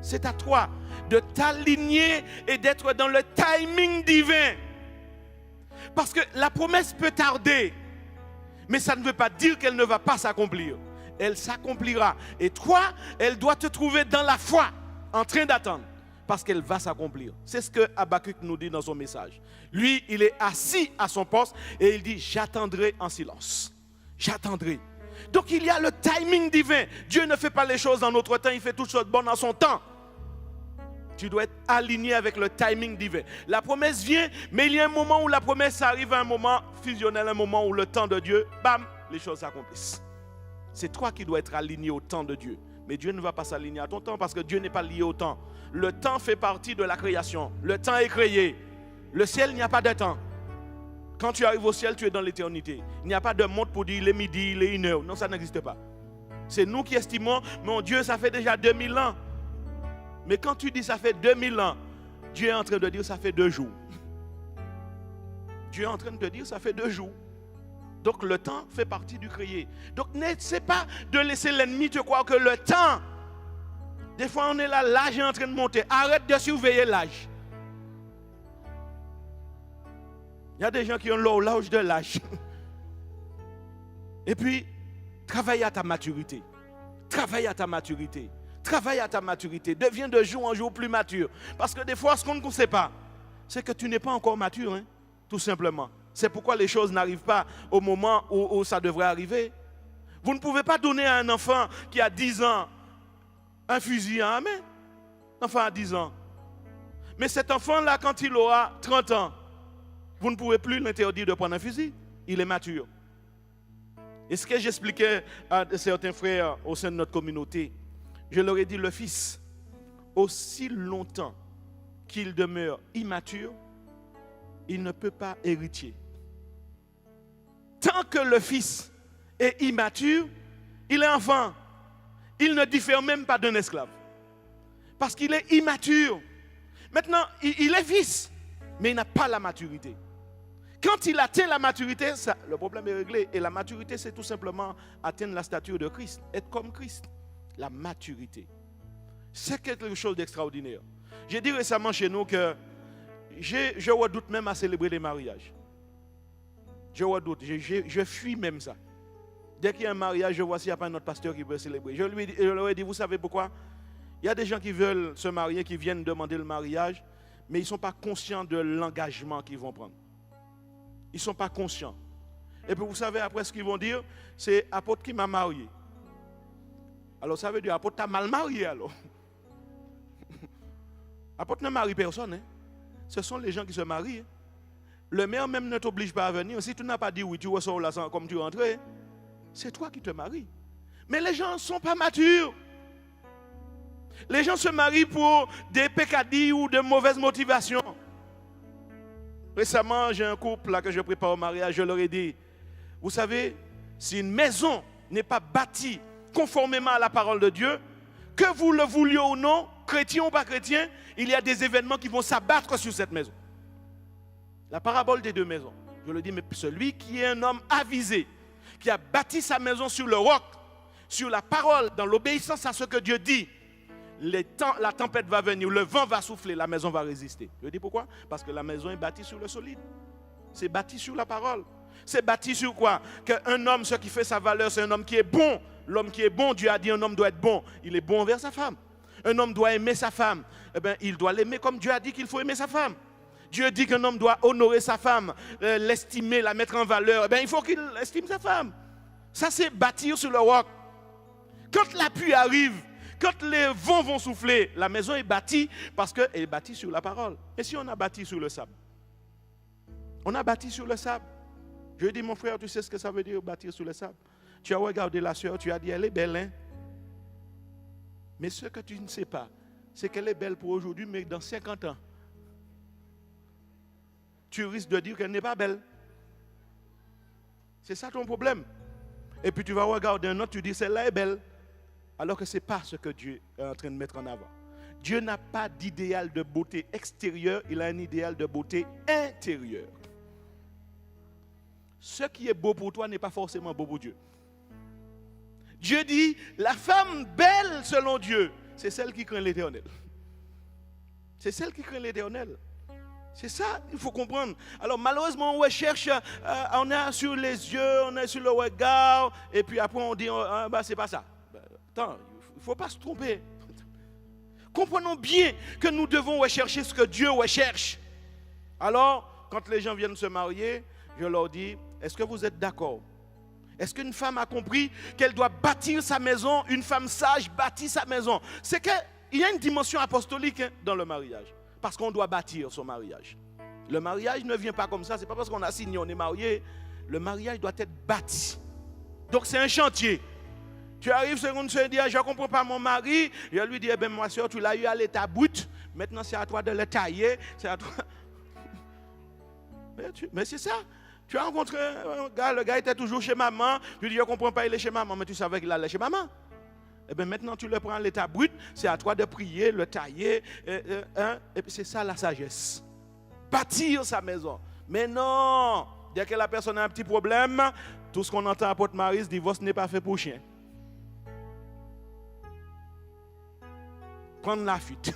C'est à toi de t'aligner et d'être dans le timing divin. Parce que la promesse peut tarder, mais ça ne veut pas dire qu'elle ne va pas s'accomplir. Elle s'accomplira. Et toi, elle doit te trouver dans la foi, en train d'attendre. Parce qu'elle va s'accomplir. C'est ce que Habakkuk nous dit dans son message. Lui, il est assis à son poste et il dit, j'attendrai en silence. J'attendrai. Donc il y a le timing divin. Dieu ne fait pas les choses en notre temps, il fait toutes choses bonnes en son temps. Tu dois être aligné avec le timing divin. La promesse vient, mais il y a un moment où la promesse arrive à un moment fusionnel, un moment où le temps de Dieu, bam, les choses s'accomplissent. C'est toi qui dois être aligné au temps de Dieu. Mais Dieu ne va pas s'aligner à ton temps parce que Dieu n'est pas lié au temps. Le temps fait partie de la création. Le temps est créé. Le ciel, il n'y a pas de temps. Quand tu arrives au ciel, tu es dans l'éternité. Il n'y a pas de montre pour dire il est midi, il est 1h. Non, ça n'existe pas. C'est nous qui estimons, mon Dieu, ça fait déjà 2000 ans. Mais quand tu dis ça fait 2000 ans, Dieu est en train de dire ça fait 2 jours. Dieu est en train de te dire ça fait 2 jours. Donc le temps fait partie du créé. Donc n'essaie pas de laisser l'ennemi te croire que le temps, des fois on est là, l'âge est en train de monter. Arrête de surveiller l'âge. Il y a des gens qui ont l'horloge de l'âge. Et puis, travaille à ta maturité. Travaille à ta maturité. Travaille à ta maturité. Deviens de jour en jour plus mature. Parce que des fois, ce qu'on ne sait pas, c'est que tu n'es pas encore mature, hein, tout simplement. C'est pourquoi les choses n'arrivent pas au moment où ça devrait arriver. Vous ne pouvez pas donner à un enfant qui a 10 ans un fusil à main. Un enfant à 10 ans. Mais cet enfant-là, quand il aura 30 ans, vous ne pouvez plus l'interdire de prendre un fusil. Il est mature. Et ce que j'expliquais à certains frères au sein de notre communauté, je leur ai dit, le fils, aussi longtemps qu'il demeure immature, il ne peut pas hériter. Tant que le fils est immature, il est enfant. Il ne diffère même pas d'un esclave. Parce qu'il est immature. Maintenant, il est fils, mais il n'a pas la maturité. Quand il atteint la maturité, le problème est réglé. Et la maturité, c'est tout simplement atteindre la stature de Christ. Être comme Christ. La maturité. C'est quelque chose d'extraordinaire. J'ai dit récemment chez nous que je redoute même à célébrer les mariages. Je redoute. Je fuis même ça. Dès qu'il y a un mariage, je vois s'il n'y a pas un autre pasteur qui veut célébrer. Je leur ai dit, vous savez pourquoi? Il y a des gens qui veulent se marier, qui viennent demander le mariage, mais ils ne sont pas conscients de l'engagement qu'ils vont prendre. Ils ne sont pas conscients. Et puis vous savez, après ce qu'ils vont dire, c'est apôtre qui m'a marié. Alors ça veut dire, apôtre t'as mal marié alors. Apôtre ne marie personne. Hein. Ce sont les gens qui se marient. Le maire même ne t'oblige pas à venir. Si tu n'as pas dit oui, tu ressors là comme tu es entré. C'est toi qui te maries. Mais les gens ne sont pas matures. Les gens se marient pour des peccadilles ou de mauvaises motivations. Récemment, j'ai un couple là que je prépare au mariage, je leur ai dit, vous savez, si une maison n'est pas bâtie conformément à la parole de Dieu, que vous le vouliez ou non, chrétien ou pas chrétien, il y a des événements qui vont s'abattre sur cette maison. La parabole des 2 maisons. Je le dis, mais celui qui est un homme avisé, qui a bâti sa maison sur le roc, sur la parole, dans l'obéissance à ce que Dieu dit, la tempête va venir, le vent va souffler, la maison va résister. Je dis pourquoi? Parce que la maison est bâtie sur le solide. C'est bâti sur la parole. C'est bâti sur quoi? Qu'un homme, ce qui fait sa valeur, c'est un homme qui est bon. L'homme qui est bon, Dieu a dit un homme doit être bon. Il est bon envers sa femme. Un homme doit aimer sa femme. Eh bien, il doit l'aimer comme Dieu a dit qu'il faut aimer sa femme. Dieu dit qu'un homme doit honorer sa femme, l'estimer, la mettre en valeur. Eh bien, il faut qu'il estime sa femme. Ça, c'est bâtir sur le roc. Quand la pluie arrive, quand les vents vont souffler, la maison est bâtie parce qu'elle est bâtie sur la parole. Et si on a bâti sur le sable? On a bâti sur le sable. Je dis, mon frère, tu sais ce que ça veut dire bâtir sur le sable? Tu as regardé la sœur, tu as dit, elle est belle, hein? Mais ce que tu ne sais pas, c'est qu'elle est belle pour aujourd'hui, mais dans 50 ans, tu risques de dire qu'elle n'est pas belle. C'est ça ton problème. Et puis tu vas regarder un autre, tu dis, celle-là est belle. Alors que ce n'est pas ce que Dieu est en train de mettre en avant. Dieu n'a pas d'idéal de beauté extérieure, il a un idéal de beauté intérieure. Ce qui est beau pour toi n'est pas forcément beau pour Dieu. Dieu dit, la femme belle selon Dieu, c'est celle qui craint l'Éternel. C'est celle qui craint l'Éternel. C'est ça, il faut comprendre. Alors malheureusement, on recherche, on est sur les yeux, on est sur le regard, et puis après on dit, c'est pas ça. Attends, il ne faut pas se tromper. Comprenons bien que nous devons rechercher ce que Dieu recherche. Alors, quand les gens viennent se marier, je leur dis, est-ce que vous êtes d'accord? Est-ce qu'une femme a compris qu'elle doit bâtir sa maison? Une femme sage bâtit sa maison. C'est qu'il y a une dimension apostolique dans le mariage. Parce qu'on doit bâtir son mariage. Le mariage ne vient pas comme ça. Ce n'est pas parce qu'on a signé, on est marié. Le mariage doit être bâti. Donc c'est un chantier. Tu arrives, seconde soeur, dit, je ne comprends pas mon mari. Je lui dis, eh bien, ma soeur, tu l'as eu à l'état brut. Maintenant, c'est à toi de le tailler. C'est à toi. Mais c'est ça. Tu as rencontré un gars, le gars était toujours chez maman. Tu dis, je ne comprends pas, il est chez maman, mais tu savais qu'il allait chez maman. Eh bien, maintenant, tu le prends à l'état brut. C'est à toi de prier, le tailler. Et puis, c'est ça la sagesse. Bâtir sa maison. Mais non, dès que la personne a un petit problème, tout ce qu'on entend à Port-Marie, divorce n'est pas fait pour chien. Prendre la fuite.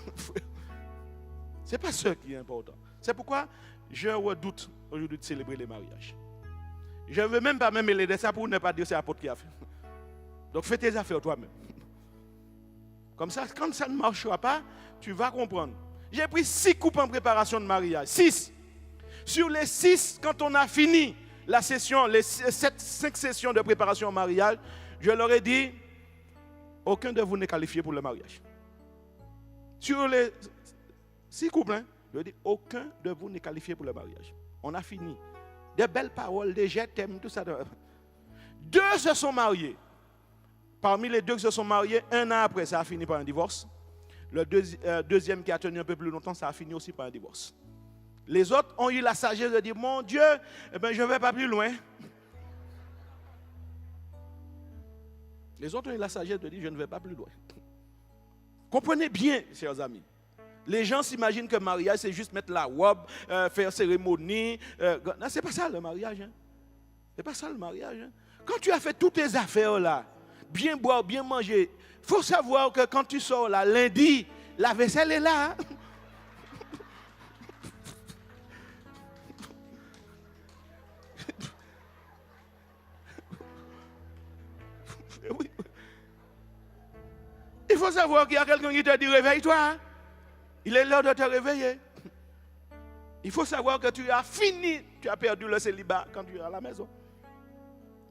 Ce n'est pas ça qui est important. C'est pourquoi je redoute aujourd'hui de célébrer les mariages. Je ne veux même pas me mêler de ça pour ne pas dire c'est l'apôtre qui a fait. Donc fais tes affaires toi-même. Comme ça, quand ça ne marchera pas, tu vas comprendre. J'ai pris 6 coupes en préparation de mariage. 6. Sur les 6, quand on a fini la session, les 5 sessions de préparation au mariage, je leur ai dit, aucun de vous n'est qualifié pour le mariage. Sur les 6 couples, je leur ai dit, aucun de vous n'est qualifié pour le mariage. On a fini. Des belles paroles, des je t'aime, tout ça. 2 se sont mariés. Parmi les 2 qui se sont mariés, un an après, ça a fini par un divorce. Le deuxième qui a tenu un peu plus longtemps, ça a fini aussi par un divorce. Les autres ont eu la sagesse de dire, mon Dieu, eh ben, je ne vais pas plus loin. Les autres ont eu la sagesse de dire, je ne vais pas plus loin. Comprenez bien, chers amis. Les gens s'imaginent que le mariage, c'est juste mettre la robe, faire cérémonie. Non, ce n'est pas ça le mariage. Hein. Ce n'est pas ça le mariage. Hein. Quand tu as fait toutes tes affaires là, bien boire, bien manger, il faut savoir que quand tu sors là, lundi, la vaisselle est là. Hein. Oui. Il faut savoir qu'il y a quelqu'un qui te dit réveille-toi. Hein. Il est l'heure de te réveiller. Il faut savoir que tu as fini, tu as perdu le célibat quand tu es à la maison.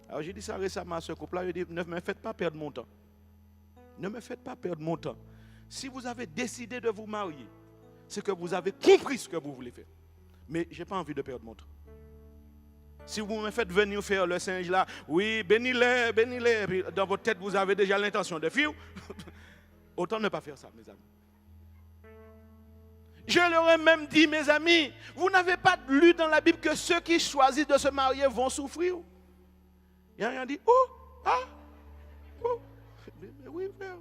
Alors j'ai dit ça récemment à ce couple-là, je dis ne me faites pas perdre mon temps. Ne me faites pas perdre mon temps. Si vous avez décidé de vous marier, c'est que vous avez compris ce que vous voulez faire. Mais je n'ai pas envie de perdre mon temps. Si vous me faites venir faire le singe là, oui, bénis-les, bénis-les, et puis dans votre tête vous avez déjà l'intention de fuir, autant ne pas faire ça, mes amis. Je leur ai même dit, mes amis, vous n'avez pas lu dans la Bible que ceux qui choisissent de se marier vont souffrir. Il y a dit, oh, ah, oh. Mais oui, frère.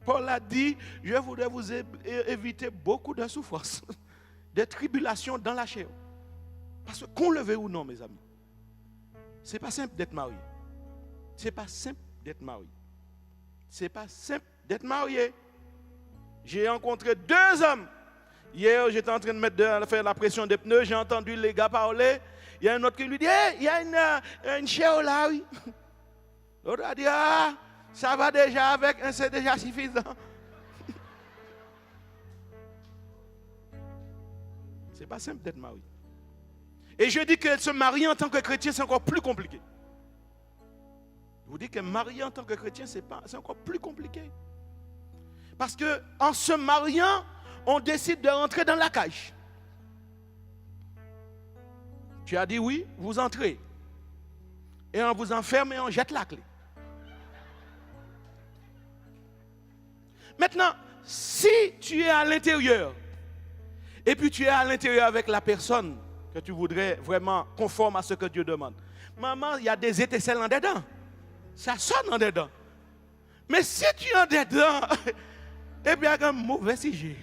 Paul a dit, je voudrais vous éviter beaucoup de souffrances, de tribulations dans la chair. Parce que qu'on le veuille ou non, mes amis, ce n'est pas simple d'être marié. Ce n'est pas simple d'être marié. Ce n'est pas simple d'être marié. J'ai rencontré 2 hommes. Hier, j'étais en train de faire la pression des pneus. J'ai entendu les gars parler. Il y a un autre qui lui dit, hey, il y a une chair là, oui. L'autre a dit, ah, ça va déjà avec un, c'est déjà suffisant. C'est pas simple d'être marié. Et je dis que se marier en tant que chrétien, c'est encore plus compliqué. Je vous dis que marier en tant que chrétien, c'est encore plus compliqué. Parce qu'en se mariant, on décide de rentrer dans la cage. Tu as dit oui, vous entrez. Et on vous enferme et on jette la clé. Maintenant, si tu es à l'intérieur, et puis tu es à l'intérieur avec la personne que tu voudrais vraiment conforme à ce que Dieu demande. Maman, il y a des étincelles en dedans. Ça sonne en dedans. Mais si tu es en dedans, et bien il y a un mauvais sujet.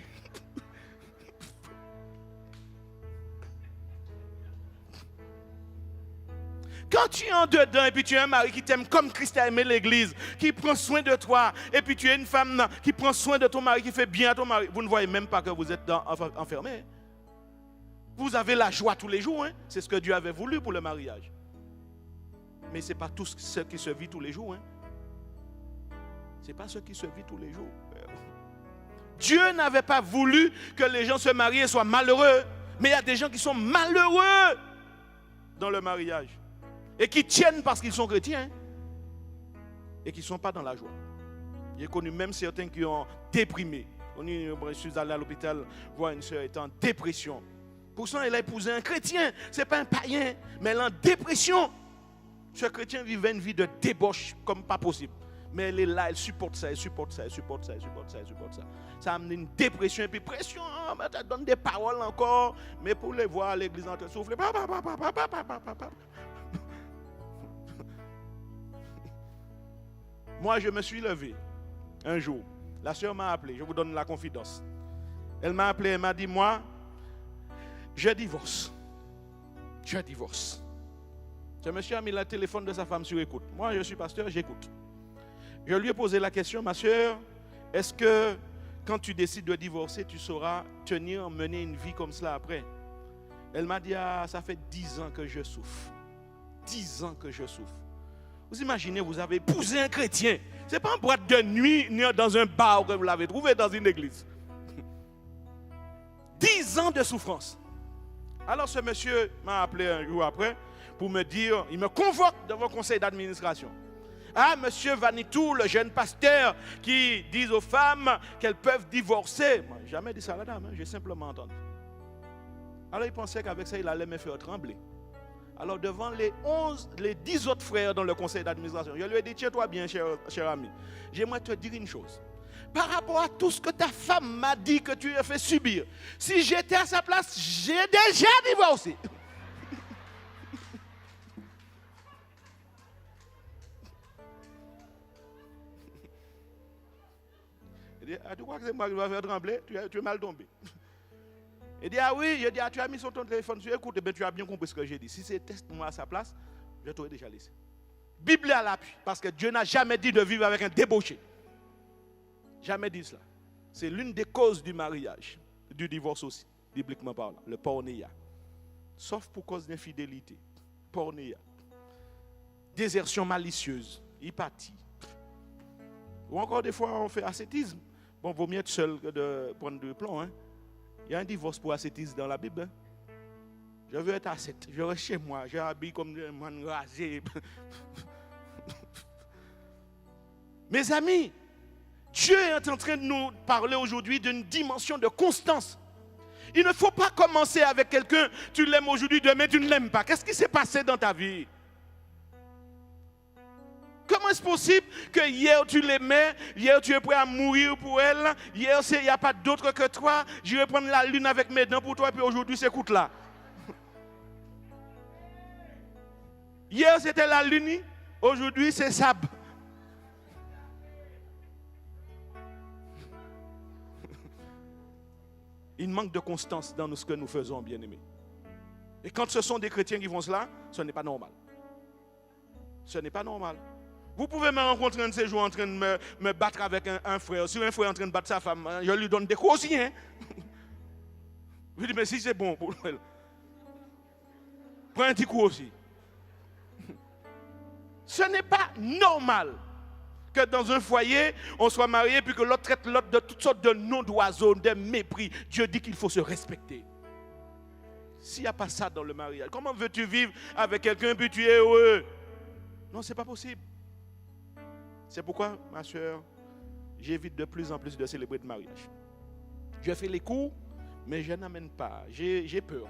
Quand tu es en dedans et puis tu es un mari qui t'aime comme Christ a aimé l'église, qui prend soin de toi, et puis tu es une femme qui prend soin de ton mari, qui fait bien à ton mari, vous ne voyez même pas que vous êtes enfermé. Vous avez la joie tous les jours, hein? C'est ce que Dieu avait voulu pour le mariage. Mais ce n'est pas tout ce qui se vit tous les jours. Hein? Ce n'est pas ce qui se vit tous les jours. Dieu n'avait pas voulu que les gens se marient et soient malheureux. Mais il y a des gens qui sont malheureux dans le mariage. Et qui tiennent parce qu'ils sont chrétiens. Et qui ne sont pas dans la joie. J'ai connu même certains qui ont déprimé. Je suis allé à l'hôpital voir une soeur étant en dépression. Pourtant, elle a épousé un chrétien. Ce n'est pas un païen. Mais elle est en dépression. Ce chrétien vivait une vie de débauche comme pas possible. Mais elle est là, elle supporte ça, elle supporte ça, elle supporte ça, elle supporte ça, elle supporte ça. Ça amène une dépression et puis pression. Ça donne des paroles encore. Mais pour les voir à l'église en train de souffler. Moi, je me suis levé un jour. La sœur m'a appelé, je vous donne la confidence. Elle m'a appelé, elle m'a dit, moi, je divorce. Je divorce. Ce monsieur a mis le téléphone de sa femme sur écoute. Moi, je suis pasteur, j'écoute. Je lui ai posé la question, ma sœur, est-ce que quand tu décides de divorcer, tu sauras mener une vie comme cela après? Elle m'a dit, ça fait 10 ans que je souffre. 10 ans que je souffre. Vous imaginez, vous avez épousé un chrétien. Ce n'est pas en boîte de nuit, ni dans un bar que vous l'avez trouvé dans une église. 10 ans de souffrance. Alors ce monsieur m'a appelé un jour après pour me dire, il me convoque devant le conseil d'administration. Ah, monsieur Vanitou, le jeune pasteur qui dit aux femmes qu'elles peuvent divorcer. Moi, je n'ai jamais dit ça à la dame, j'ai simplement entendu. Alors il pensait qu'avec ça, il allait me faire trembler. Alors devant les 10 autres frères dans le conseil d'administration, je lui ai dit, tiens-toi bien, cher ami. J'aimerais te dire une chose. Par rapport à tout ce que ta femme m'a dit que tu as fait subir, si j'étais à sa place, j'ai déjà divorcé. Il dit, tu crois que c'est moi qui vais faire trembler? Tu es mal tombé. Il dit, ah oui, je dis, tu as mis sur ton téléphone sur écoute, tu as bien compris ce que j'ai dit. Si c'était moi à sa place, je t'aurais déjà laissé. Bible à l'appui, parce que Dieu n'a jamais dit de vivre avec un débauché. Jamais dit cela. C'est l'une des causes du mariage, du divorce aussi, bibliquement parlant, le pornéia. Sauf pour cause d'infidélité. Pornéia. Désertion malicieuse, hypatie. Ou encore des fois on fait ascétisme. Bon, vaut mieux être seul que de prendre du plomb. Hein? Il y a un divorce pour ascétisme dans la Bible. Hein? Je veux être ascète. Je reste chez moi. Je habille comme un man rasé. Mes amis, Dieu est en train de nous parler aujourd'hui d'une dimension de constance. Il ne faut pas commencer avec quelqu'un, tu l'aimes aujourd'hui, demain tu ne l'aimes pas. Qu'est-ce qui s'est passé dans ta vie? Comment est-ce possible que hier tu l'aimais, hier tu es prêt à mourir pour elle, hier il n'y a pas d'autre que toi, je vais prendre la lune avec mes dents pour toi, et puis aujourd'hui c'est écoute là. Hier c'était la lune, aujourd'hui c'est sable. Il manque de constance dans ce que nous faisons, bien-aimés. Et quand ce sont des chrétiens qui font cela, ce n'est pas normal. Ce n'est pas normal. Vous pouvez me rencontrer un de ces jours en train de me battre avec un frère. Si un frère est en train de battre sa femme, je lui donne des coups aussi. Hein? Je lui dis, mais si c'est bon pour elle, prends un petit coup aussi. Ce n'est pas normal que dans un foyer, on soit marié puis que l'autre traite l'autre de toutes sortes de noms d'oiseaux, de mépris. Dieu dit qu'il faut se respecter. S'il n'y a pas ça dans le mariage, comment veux-tu vivre avec quelqu'un puis tu es heureux? Non, ce n'est pas possible. C'est pourquoi, ma soeur, j'évite de plus en plus de célébrer de mariage. Je fais les coups, mais je n'amène pas. J'ai peur.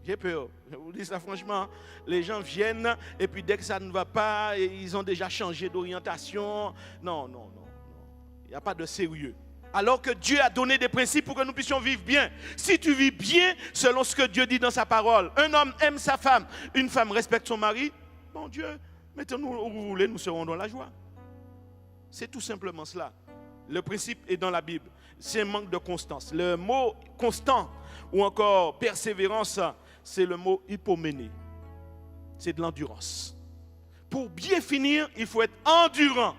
J'ai peur. Je vous dis ça franchement. Les gens viennent et puis dès que ça ne va pas, ils ont déjà changé d'orientation. Non. Il n'y a pas de sérieux. Alors que Dieu a donné des principes pour que nous puissions vivre bien. Si tu vis bien selon ce que Dieu dit dans sa parole, un homme aime sa femme, une femme respecte son mari, bon Dieu, mettez-nous où vous voulez, nous serons dans la joie. C'est tout simplement cela. Le principe est dans la Bible. C'est un manque de constance. Le mot constant ou encore persévérance, c'est le mot hypoméné. C'est de l'endurance. Pour bien finir, il faut être endurant.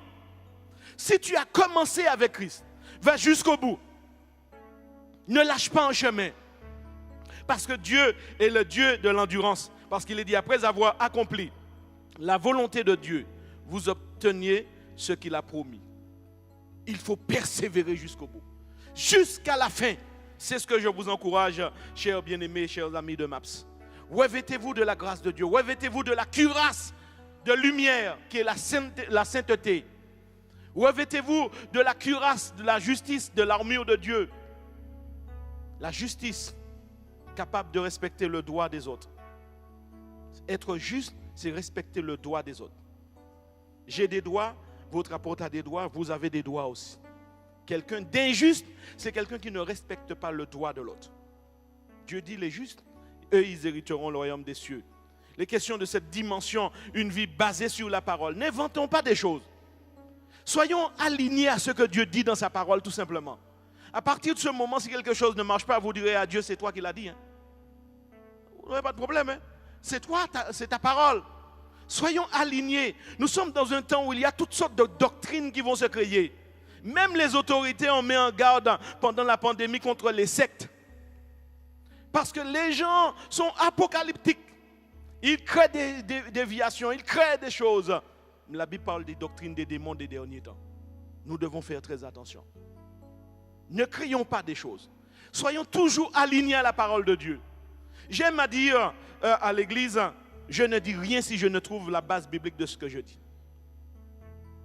Si tu as commencé avec Christ, va jusqu'au bout. Ne lâche pas en chemin. Parce que Dieu est le Dieu de l'endurance. Parce qu'il est dit, après avoir accompli la volonté de Dieu, vous obteniez ce qu'il a promis. Il faut persévérer jusqu'au bout. Jusqu'à la fin. C'est ce que je vous encourage, chers bien-aimés, chers amis de MAPS. Revêtez-vous de la grâce de Dieu. Revêtez-vous de la cuirasse de lumière qui est la sainteté. Revêtez-vous de la cuirasse, de la justice, de l'armure de Dieu. La justice, capable de respecter le droit des autres. Être juste, c'est respecter le droit des autres. J'ai des droits, votre apôtre a des droits, vous avez des droits aussi. Quelqu'un d'injuste, c'est quelqu'un qui ne respecte pas le droit de l'autre. Dieu dit les justes, eux ils hériteront le royaume des cieux. Les questions de cette dimension, une vie basée sur la parole. N'inventons pas des choses. Soyons alignés à ce que Dieu dit dans sa parole tout simplement. À partir de ce moment, si quelque chose ne marche pas, vous direz à Dieu, c'est toi qui l'as dit. Hein. Vous n'avez pas de problème. Hein. C'est toi, c'est ta parole. Soyons alignés. Nous sommes dans un temps où il y a toutes sortes de doctrines qui vont se créer. Même les autorités ont mis en garde pendant la pandémie contre les sectes. Parce que les gens sont apocalyptiques. Ils créent des déviations, ils créent des choses. La Bible parle des doctrines des démons des derniers temps. Nous devons faire très attention. Ne créons pas des choses. Soyons toujours alignés à la parole de Dieu. J'aime à dire à l'église, je ne dis rien si je ne trouve la base biblique de ce que je dis.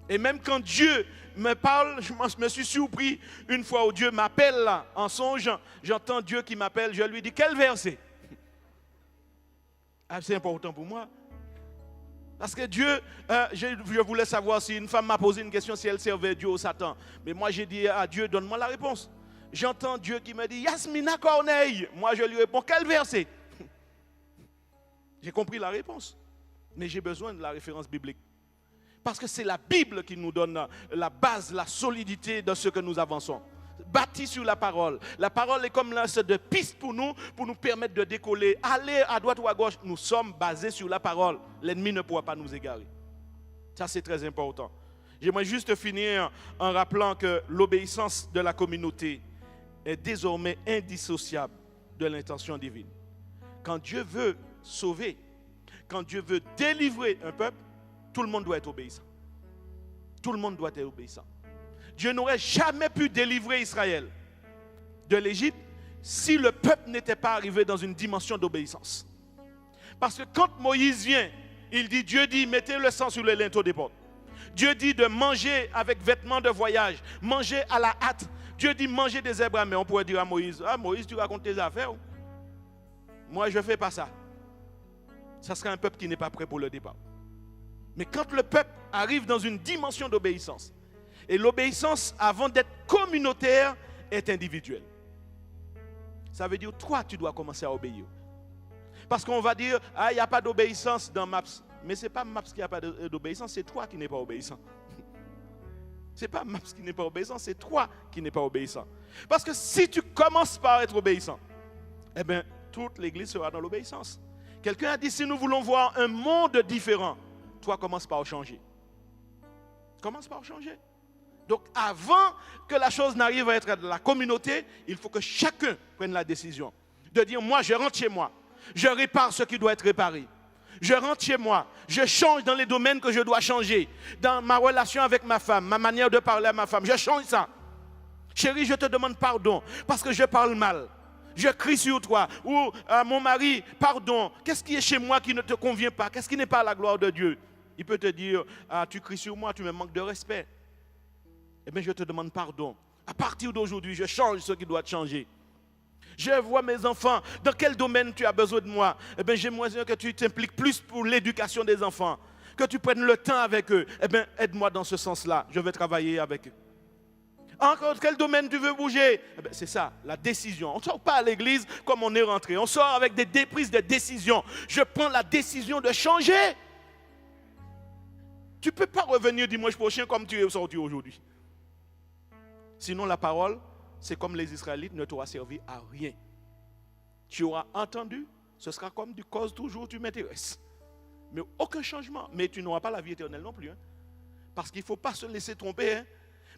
Et même quand Dieu me parle, je me suis surpris une fois où Dieu m'appelle en songe, j'entends Dieu qui m'appelle, je lui dis quel verset? C'est important pour moi. Parce que Dieu, je voulais savoir si une femme m'a posé une question, si elle servait Dieu ou Satan. Mais moi j'ai dit à Dieu, donne-moi la réponse. J'entends Dieu qui me dit, Yasmina Corneille. Moi je lui réponds, quel verset? J'ai compris la réponse. Mais j'ai besoin de la référence biblique. Parce que c'est la Bible qui nous donne la base, la solidité de ce que nous avançons. Bâti sur la parole. La parole est comme lance de piste pour nous permettre de décoller. Aller à droite ou à gauche, nous sommes basés sur la parole. L'ennemi ne pourra pas nous égarer. Ça, c'est très important. J'aimerais juste finir en rappelant que l'obéissance de la communauté est désormais indissociable de l'intention divine. Quand Dieu veut sauver, quand Dieu veut délivrer un peuple, tout le monde doit être obéissant. Tout le monde doit être obéissant. Dieu n'aurait jamais pu délivrer Israël de l'Égypte si le peuple n'était pas arrivé dans une dimension d'obéissance. Parce que quand Moïse vient, Dieu dit, mettez le sang sur les linteaux des portes. Dieu dit de manger avec vêtements de voyage, manger à la hâte. Dieu dit manger des herbes, mais on pourrait dire à Moïse, ah Moïse, tu racontes tes affaires. Moi, je ne fais pas ça. Ça serait un peuple qui n'est pas prêt pour le départ. Mais quand le peuple arrive dans une dimension d'obéissance, et l'obéissance, avant d'être communautaire, est individuelle. Ça veut dire, toi, tu dois commencer à obéir. Parce qu'on va dire, ah, il n'y a pas d'obéissance dans MAPS. Mais ce n'est pas MAPS qui n'a pas d'obéissance, c'est toi qui n'es pas obéissant. Ce n'est pas MAPS qui n'est pas obéissant, c'est toi qui n'es pas obéissant. Parce que si tu commences par être obéissant, eh bien, toute l'Église sera dans l'obéissance. Quelqu'un a dit, si nous voulons voir un monde différent, toi, commence par changer. Commence par changer. Donc, avant que la chose n'arrive à être de la communauté, il faut que chacun prenne la décision de dire, moi, je rentre chez moi. Je répare ce qui doit être réparé. Je rentre chez moi. Je change dans les domaines que je dois changer. Dans ma relation avec ma femme, ma manière de parler à ma femme. Je change ça. Chérie, je te demande pardon parce que je parle mal. Je crie sur toi. Ou à mon mari, pardon. Qu'est-ce qui est chez moi qui ne te convient pas? Qu'est-ce qui n'est pas à la gloire de Dieu? Il peut te dire, ah, tu cries sur moi, tu me manques de respect. Eh bien, je te demande pardon. À partir d'aujourd'hui, je change ce qui doit changer. Je vois mes enfants. Dans quel domaine tu as besoin de moi? Eh bien, j'aimerais que tu t'impliques plus pour l'éducation des enfants. Que tu prennes le temps avec eux. Eh bien, aide-moi dans ce sens-là. Je vais travailler avec eux. Encore quel domaine tu veux bouger? Eh bien, c'est ça, la décision. On ne sort pas à l'église comme on est rentré. On sort avec des prises de décision. Je prends la décision de changer. Tu ne peux pas revenir dimanche prochain comme tu es sorti aujourd'hui. Sinon, la parole, c'est comme les Israélites, ne t'aura servi à rien. Tu auras entendu, ce sera comme du cause toujours, tu m'intéresses. Mais aucun changement. Mais tu n'auras pas la vie éternelle non plus. Hein. Parce qu'il ne faut pas se laisser tromper. Hein.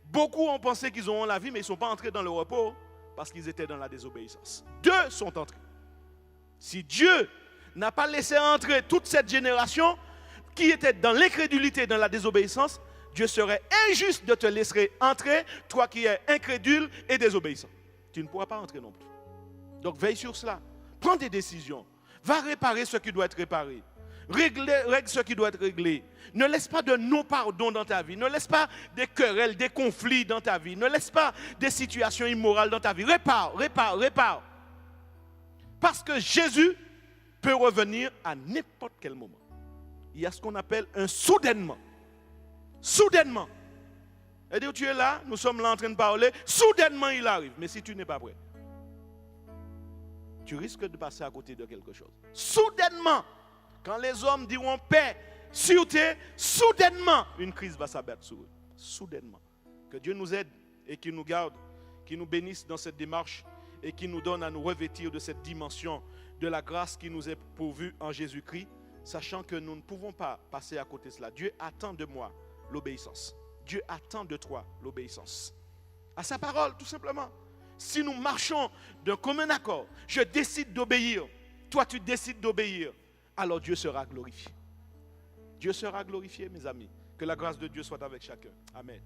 Beaucoup ont pensé qu'ils auront la vie, mais ils ne sont pas entrés dans le repos parce qu'ils étaient dans la désobéissance. Deux sont entrés. Si Dieu n'a pas laissé entrer toute cette génération qui était dans l'incrédulité, dans la désobéissance, Dieu serait injuste de te laisser entrer, toi qui es incrédule et désobéissant. Tu ne pourras pas entrer non plus. Donc veille sur cela. Prends des décisions. Va réparer ce qui doit être réparé. Règle ce qui doit être réglé. Ne laisse pas de non-pardon dans ta vie. Ne laisse pas des querelles, des conflits dans ta vie. Ne laisse pas des situations immorales dans ta vie. Répare, répare, répare. Parce que Jésus peut revenir à n'importe quel moment. Il y a ce qu'on appelle un soudainement. Soudainement. C'est-à-dire, tu es là, nous sommes là en train de parler, soudainement il arrive. Mais si tu n'es pas prêt, tu risques de passer à côté de quelque chose. Soudainement, quand les hommes diront paix, sûreté, soudainement, une crise va s'abattre sur eux. Soudainement. Que Dieu nous aide et qu'il nous garde, qu'il nous bénisse dans cette démarche et qu'il nous donne à nous revêtir de cette dimension de la grâce qui nous est pourvue en Jésus-Christ, sachant que nous ne pouvons pas passer à côté de cela. Dieu attend de moi l'obéissance. Dieu attend de toi l'obéissance. À sa parole, tout simplement. Si nous marchons d'un commun accord, je décide d'obéir, toi tu décides d'obéir, alors Dieu sera glorifié. Dieu sera glorifié, mes amis. Que la grâce de Dieu soit avec chacun. Amen.